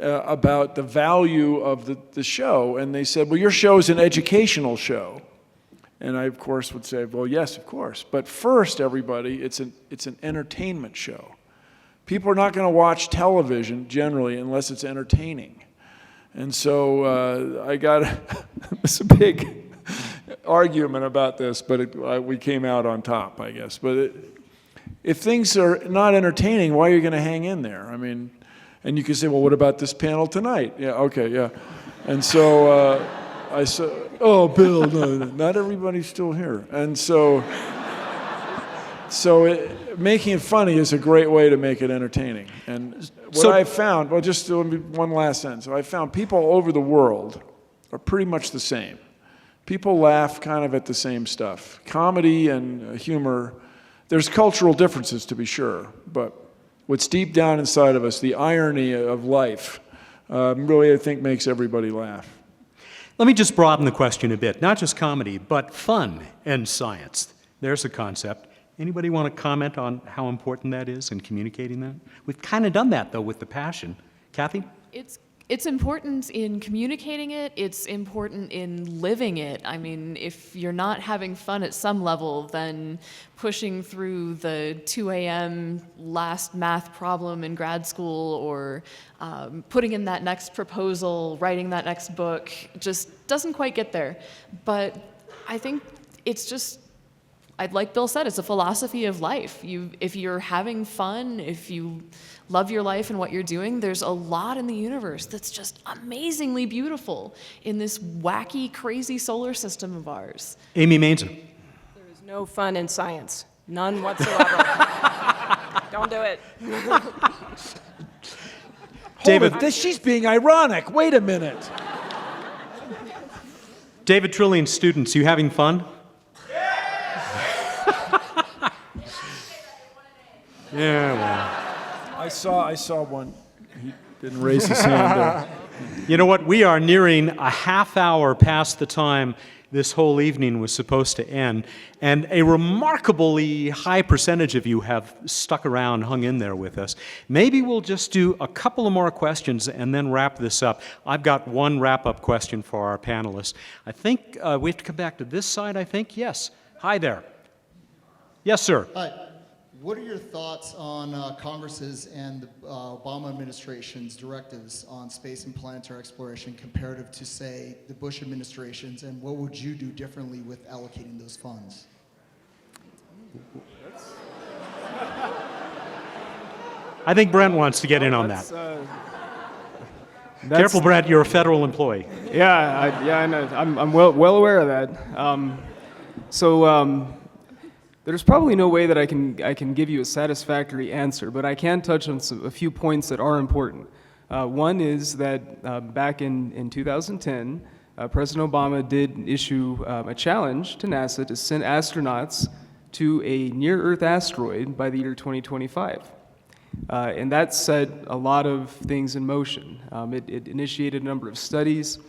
About the value of the show, and they said, well, your show is an educational show. And I, of course, would say, well, yes, of course. But first, everybody, it's an entertainment show. People are not going to watch television, generally, unless it's entertaining. And so I got it's a big argument about this, but we came out on top, I guess. But if things are not entertaining, why are you going to hang in there? I mean, and you can say, well, what about this panel tonight? Yeah, okay, yeah. And so I said, oh, Bill, no, not everybody's still here. And so making it funny is a great way to make it entertaining. And what I found, well, just one last sentence. I found people all over the world are pretty much the same. People laugh kind of at the same stuff. Comedy and humor, there's cultural differences to be sure, but what's deep down inside of us, the irony of life, really, I think, makes everybody laugh. Let me just broaden the question a bit. Not just comedy, but fun and science. There's a concept. Anybody want to comment on how important that is in communicating that? We've kind of done that, though, with the passion. Kathy? It's important in communicating it. It's important in living it. I mean, if you're not having fun at some level, then pushing through the 2 a.m. last math problem in grad school, or putting in that next proposal, writing that next book, just doesn't quite get there. But I think it's just like Bill said, it's a philosophy of life. If you're having fun, if you love your life and what you're doing, there's a lot in the universe that's just amazingly beautiful in this wacky, crazy solar system of ours. Amy Mainzer. There is no fun in science. None whatsoever. Don't do it. David, She's being ironic. Wait a minute. David Trilling students, you having fun? Yeah, well. I saw one. He didn't raise his hand there. You know what? We are nearing a half hour past the time this whole evening was supposed to end, and a remarkably high percentage of you have stuck around, hung in there with us. Maybe we'll just do a couple of more questions and then wrap this up. I've got one wrap-up question for our panelists. I think we have to come back to this side, I think. Yes. Hi there. Yes, sir. Hi. What are your thoughts on Congress's and the Obama administration's directives on space and planetary exploration comparative to, say, the Bush administration's, and what would you do differently with allocating those funds? I think Brent wants to get in on that. Careful, Brent, you're a federal employee. I know. I'm well aware of that. There's probably no way that I can give you a satisfactory answer, but I can touch on a few points that are important. One is that back in 2010, President Obama did issue a challenge to NASA to send astronauts to a near-Earth asteroid by the year 2025. And that set a lot of things in motion. It initiated a number of studies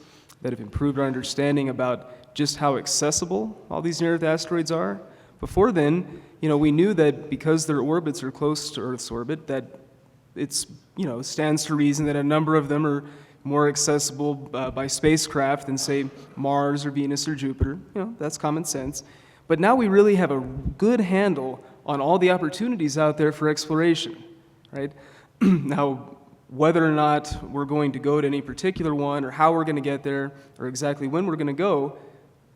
that have improved our understanding about just how accessible all these near-Earth asteroids are. Before then, we knew that because their orbits are close to Earth's orbit, that it's, stands to reason that a number of them are more accessible by spacecraft than, say, Mars or Venus or Jupiter. That's common sense. But now we really have a good handle on all the opportunities out there for exploration, right? Now, whether or not we're going to go to any particular one or how we're going to get there or exactly when we're going to go,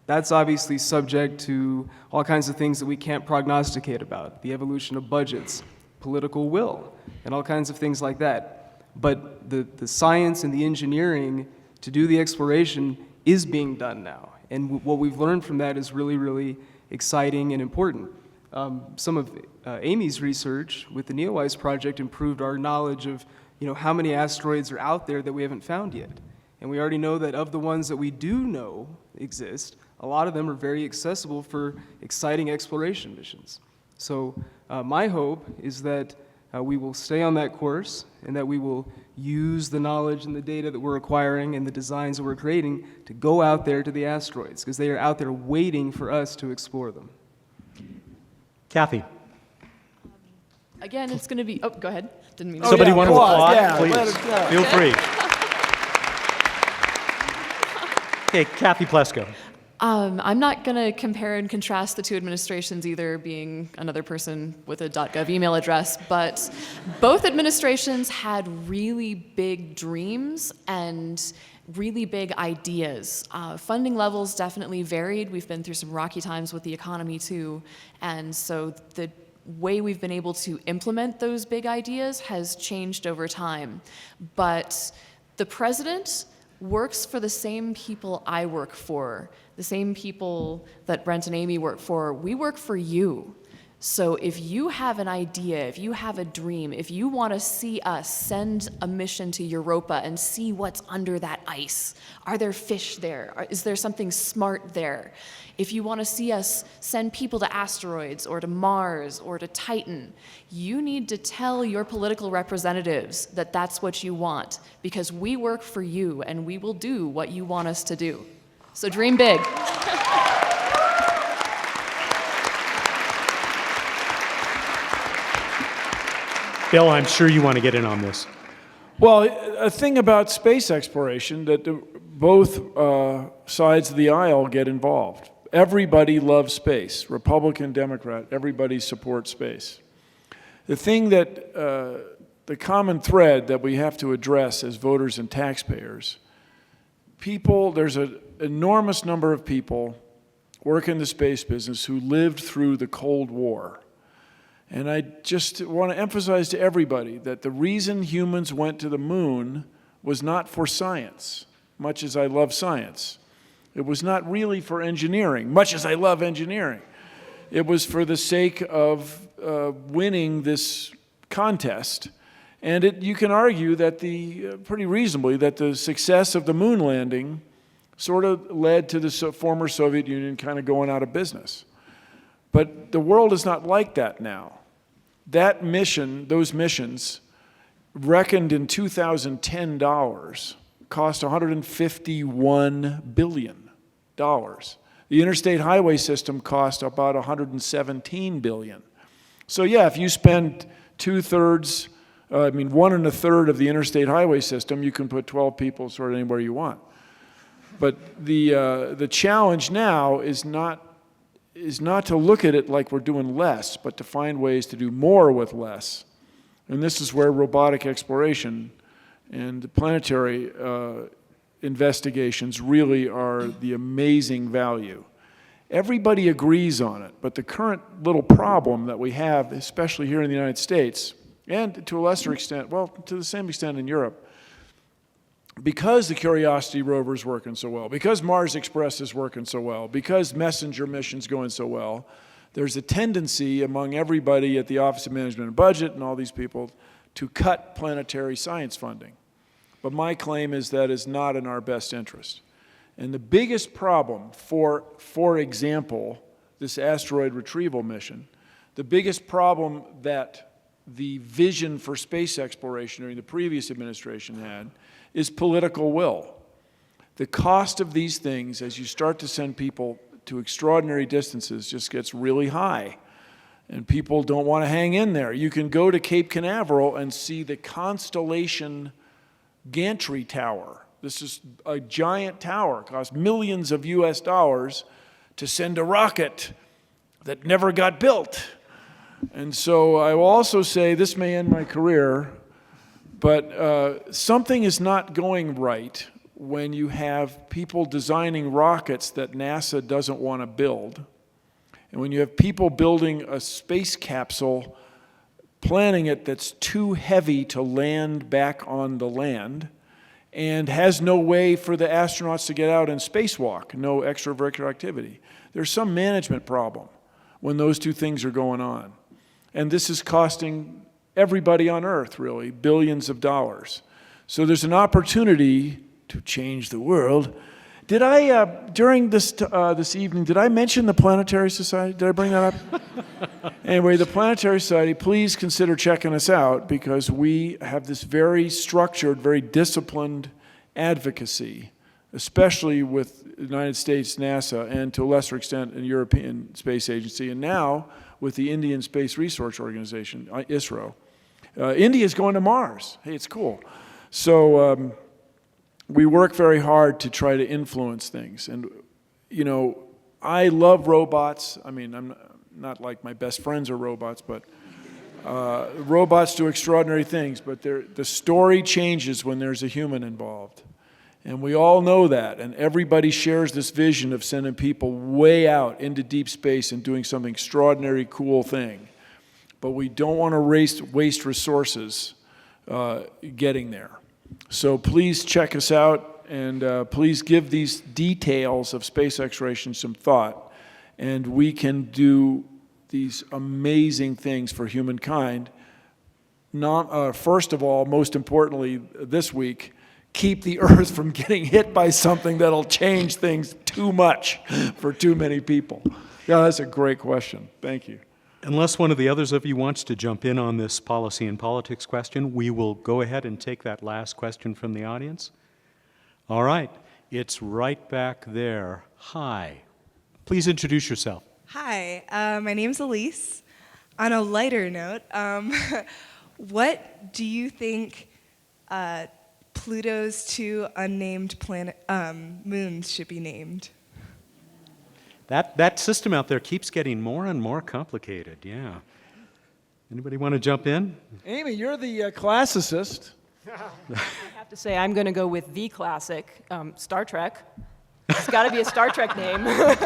that's obviously subject to all kinds of things that we can't prognosticate about, the evolution of budgets, political will, and all kinds of things like that. But the science and the engineering to do the exploration is being done now. And what we've learned from that is really, really exciting and important. Some of Amy's research with the NEOWISE project improved our knowledge of how many asteroids are out there that we haven't found yet. And we already know that of the ones that we do know exist, a lot of them are very accessible for exciting exploration missions. So my hope is that we will stay on that course and that we will use the knowledge and the data that we're acquiring and the designs that we're creating to go out there to the asteroids, because they are out there waiting for us to explore them. Cathy. Again, it's going to be, go ahead. Didn't mean to. Somebody want to applaud? Yeah, Please, feel free. Okay, Cathy Plesko. I'm not going to compare and contrast the two administrations, either being another person with a .gov email address, but both administrations had really big dreams and really big ideas. Funding levels definitely varied. We've been through some rocky times with the economy too, and so the way we've been able to implement those big ideas has changed over time. But the president works for the same people I work for, the same people that Brent and Amy work for. We work for you. So if you have an idea, if you have a dream, if you want to see us send a mission to Europa and see what's under that ice, are there fish there? Is there something smart there? If you want to see us send people to asteroids or to Mars or to Titan, you need to tell your political representatives that that's what you want, because we work for you and we will do what you want us to do. So dream big. Bill, I'm sure you want to get in on this. Well, a thing about space exploration that both sides of the aisle get involved. Everybody loves space, Republican, Democrat, everybody supports space. The thing that, the common thread that we have to address as voters and taxpayers, there's an enormous number of people work in the space business who lived through the Cold War. And I just want to emphasize to everybody that the reason humans went to the moon was not for science, much as I love science. It was not really for engineering, much as I love engineering. It was for the sake of winning this contest. And you can argue that pretty reasonably, that the success of the moon landing sort of led to the former Soviet Union kind of going out of business. But the world is not like that now. That mission, those missions, reckoned in 2010 dollars, cost $151 billion. The interstate highway system cost about $117 billion. So yeah, if you spend 1 1/3 of the interstate highway system, you can put 12 people sort of anywhere you want. But the challenge now is not to look at it like we're doing less, but to find ways to do more with less. And this is where robotic exploration and the planetary investigations really are the amazing value. Everybody agrees on it, but the current little problem that we have, especially here in the United States, and to a lesser extent, well, to the same extent in Europe, because the Curiosity rover is working so well, because Mars Express is working so well, because Messenger mission's going so well, there's a tendency among everybody at the Office of Management and Budget and all these people to cut planetary science funding. But my claim is that is not in our best interest. And the biggest problem for example, this asteroid retrieval mission, the biggest problem that the vision for space exploration during the previous administration had is political will. The cost of these things, as you start to send people to extraordinary distances, just gets really high. And people don't want to hang in there. You can go to Cape Canaveral and see the Constellation Gantry Tower. This is a giant tower. It costs millions of US dollars to send a rocket that never got built. And so I will also say, this may end my career, but something is not going right when you have people designing rockets that NASA doesn't want to build, and when you have people building a space capsule, planning it that's too heavy to land back on the land, and has no way for the astronauts to get out and spacewalk, no extravehicular activity. There's some management problem when those two things are going on. And this is costing everybody on Earth, really, billions of dollars. So there's an opportunity to change the world. Did I, during this evening, did I mention the Planetary Society? Did I bring that up? Anyway, the Planetary Society, please consider checking us out, because we have this very structured, very disciplined advocacy, especially with the United States, NASA, and to a lesser extent, the European Space Agency, and now with the Indian Space Research Organization, ISRO. India's going to Mars. Hey, it's cool. So we work very hard to try to influence things. And, you know, I love robots. I mean, I'm not like my best friends are robots, but robots do extraordinary things. But the story changes when there's a human involved. And we all know that. And everybody shares this vision of sending people way out into deep space and doing something extraordinary, cool thing. But we don't want to waste resources getting there. So please check us out, and please give these details of space exploration some thought, and we can do these amazing things for humankind. First of all, most importantly, this week, keep the Earth from getting hit by something that'll change things too much for too many people. Yeah, that's a great question. Thank you. Unless one of the others of you wants to jump in on this policy and politics question, we will go ahead and take that last question from the audience. All right, it's right back there. Hi. Please introduce yourself. Hi, my name's Elise. On a lighter note, what do you think Pluto's 2 unnamed moons should be named? That system out there keeps getting more and more complicated, yeah. Anybody want to jump in? Amy, you're the classicist. I have to say, I'm going to go with the classic, Star Trek. It's got to be a Star Trek name. That's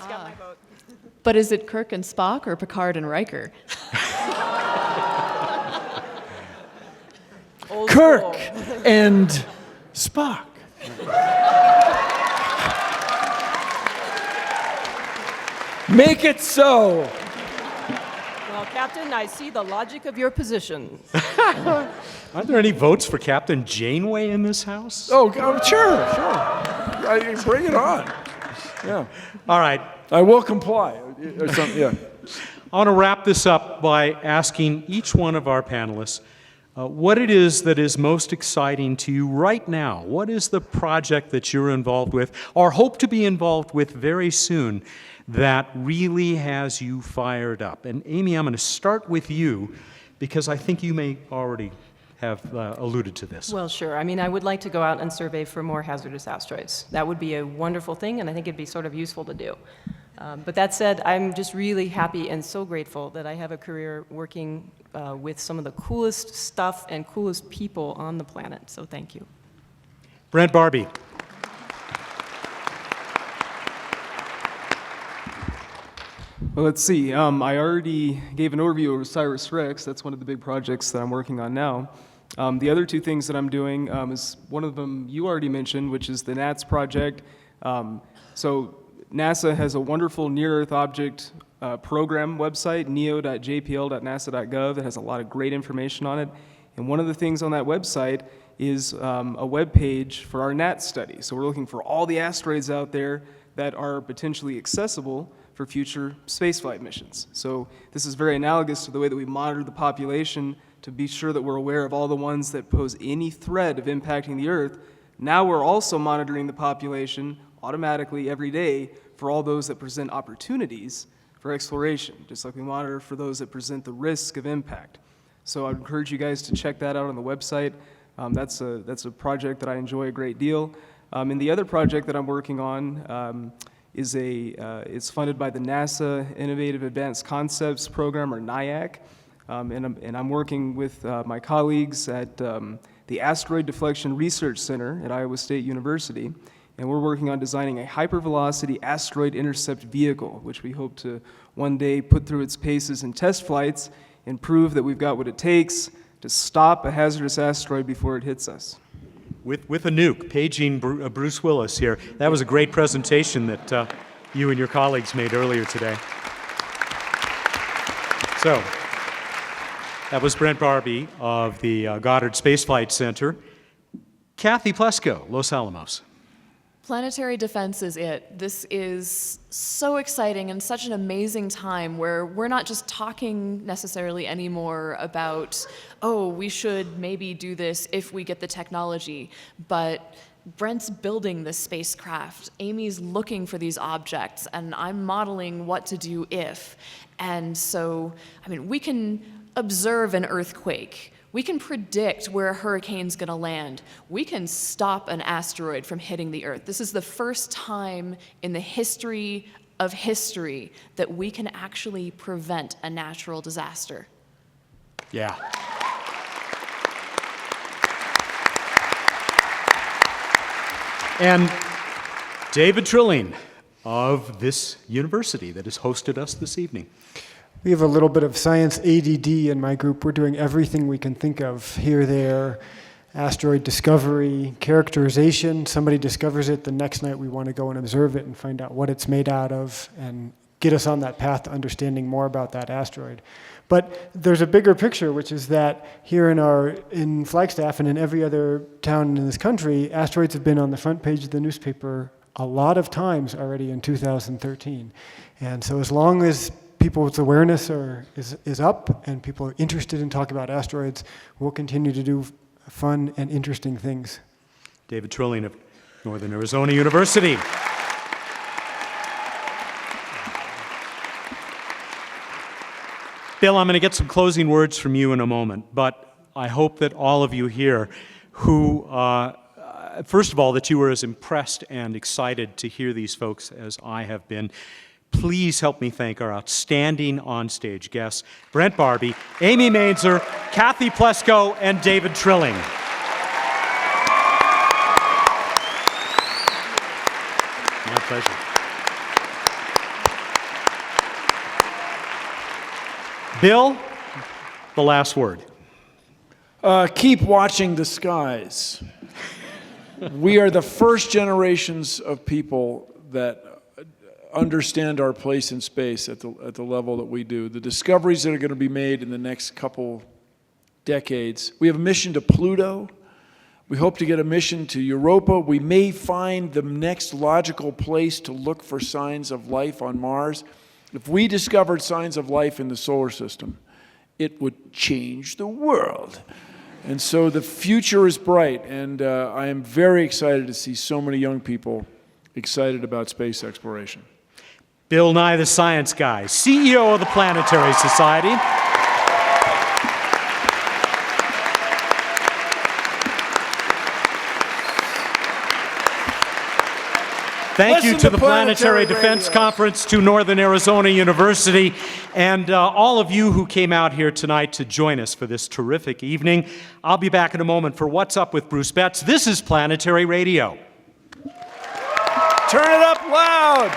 got my vote. But is it Kirk and Spock or Picard and Riker? Old Kirk school. and Spock. Make it so. Well, Captain, I see the logic of your position. Are there any votes for Captain Janeway in this house? Oh, sure. Bring it on. Yeah. All right. I will comply. Or something, yeah. I want to wrap this up by asking each one of our panelists what it is that is most exciting to you right now. What is the project that you're involved with or hope to be involved with very soon that really has you fired up? And Amy, I'm going to start with you because I think you may already have alluded to this. Well, sure. I mean, I would like to go out and survey for more hazardous asteroids. That would be a wonderful thing, and I think it'd be sort of useful to do. But that said, I'm just really happy and so grateful that I have a career working with some of the coolest stuff and coolest people on the planet. So thank you. Brent, Barbee. Well, let's see. I already gave an overview of OSIRIS-REx. That's one of the big projects that I'm working on now. The other two things that I'm doing is one of them you already mentioned, which is the NATS project. So NASA has a wonderful near-Earth object program website, neo.jpl.nasa.gov, that has a lot of great information on it. And one of the things on that website is a web page for our NATS study. So we're looking for all the asteroids out there that are potentially accessible for future spaceflight missions. So this is very analogous to the way that we monitor the population to be sure that we're aware of all the ones that pose any threat of impacting the Earth. Now we're also monitoring the population automatically every day for all those that present opportunities for exploration, just like we monitor for those that present the risk of impact. So I'd encourage you guys to check that out on the website. That's a project that I enjoy a great deal. And the other project that I'm working on it's funded by the NASA Innovative Advanced Concepts Program, or NIAC. And I'm working with my colleagues at the Asteroid Deflection Research Center at Iowa State University. And we're working on designing a hypervelocity asteroid intercept vehicle, which we hope to one day put through its paces in test flights and prove that we've got what it takes to stop a hazardous asteroid before it hits us. With a nuke, paging Bruce Willis here. That was a great presentation that you and your colleagues made earlier today. So, that was Brent Barbee of the Goddard Space Flight Center. Cathy, Plesko, Los Alamos. Planetary defense is it. This is so exciting and such an amazing time where we're not just talking necessarily anymore about, oh, we should maybe do this if we get the technology, but Brent's building this spacecraft, Amy's looking for these objects, and I'm modeling what to do if. And so, I mean, we can observe an earthquake. We can predict where a hurricane's gonna land. We can stop an asteroid from hitting the Earth. This is the first time in the history of history that we can actually prevent a natural disaster. Yeah. And David Trilling of this university that has hosted us this evening. We have a little bit of science ADD in my group. We're doing everything we can think of here, there, asteroid discovery, characterization. Somebody discovers it, the next night we want to go and observe it and find out what it's made out of and get us on that path to understanding more about that asteroid. But there's a bigger picture, which is that here in Flagstaff and in every other town in this country, asteroids have been on the front page of the newspaper a lot of times already in 2013. And so as long as people's awareness is up and people are interested in talking about asteroids, we'll continue to do fun and interesting things. David Trilling of Northern Arizona University. Bill, I'm going to get some closing words from you in a moment, but I hope that all of you here who, first of all, that you were as impressed and excited to hear these folks as I have been. Please help me thank our outstanding on-stage guests, Brent Barbee, Amy Mainzer, Cathy Plesko, and David Trilling. pleasure. Bill, the last word. Keep watching the skies. We are the first generations of people that understand our place in space at the level that we do. The discoveries that are going to be made in the next couple decades. We have a mission to Pluto. We hope to get a mission to Europa. We may find the next logical place to look for signs of life on Mars. If we discovered signs of life in the solar system, it would change the world. And so the future is bright, and I am very excited to see so many young people excited about space exploration. Bill Nye, the science guy, CEO of the Planetary Society. Thank you to the Planetary Defense Conference, to Northern Arizona University, and all of you who came out here tonight to join us for this terrific evening. I'll be back in a moment for What's Up with Bruce Betts. This is Planetary Radio. Turn it up loud.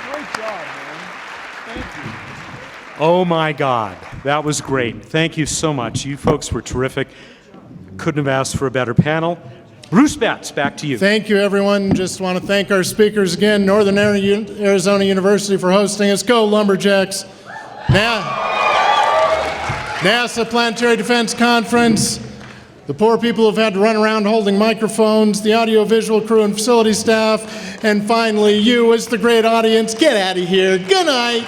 Great job, man. Thank you. Oh my God, that was great. Thank you so much. You folks were terrific. Couldn't have asked for a better panel. Bruce Betts, back to you. Thank you, everyone. Just want to thank our speakers again, Northern Arizona University for hosting us. Go Lumberjacks. NASA Planetary Defense Conference. The poor people who've had to run around holding microphones, the audiovisual crew and facility staff, and finally you as the great audience. Get out of here. Good night.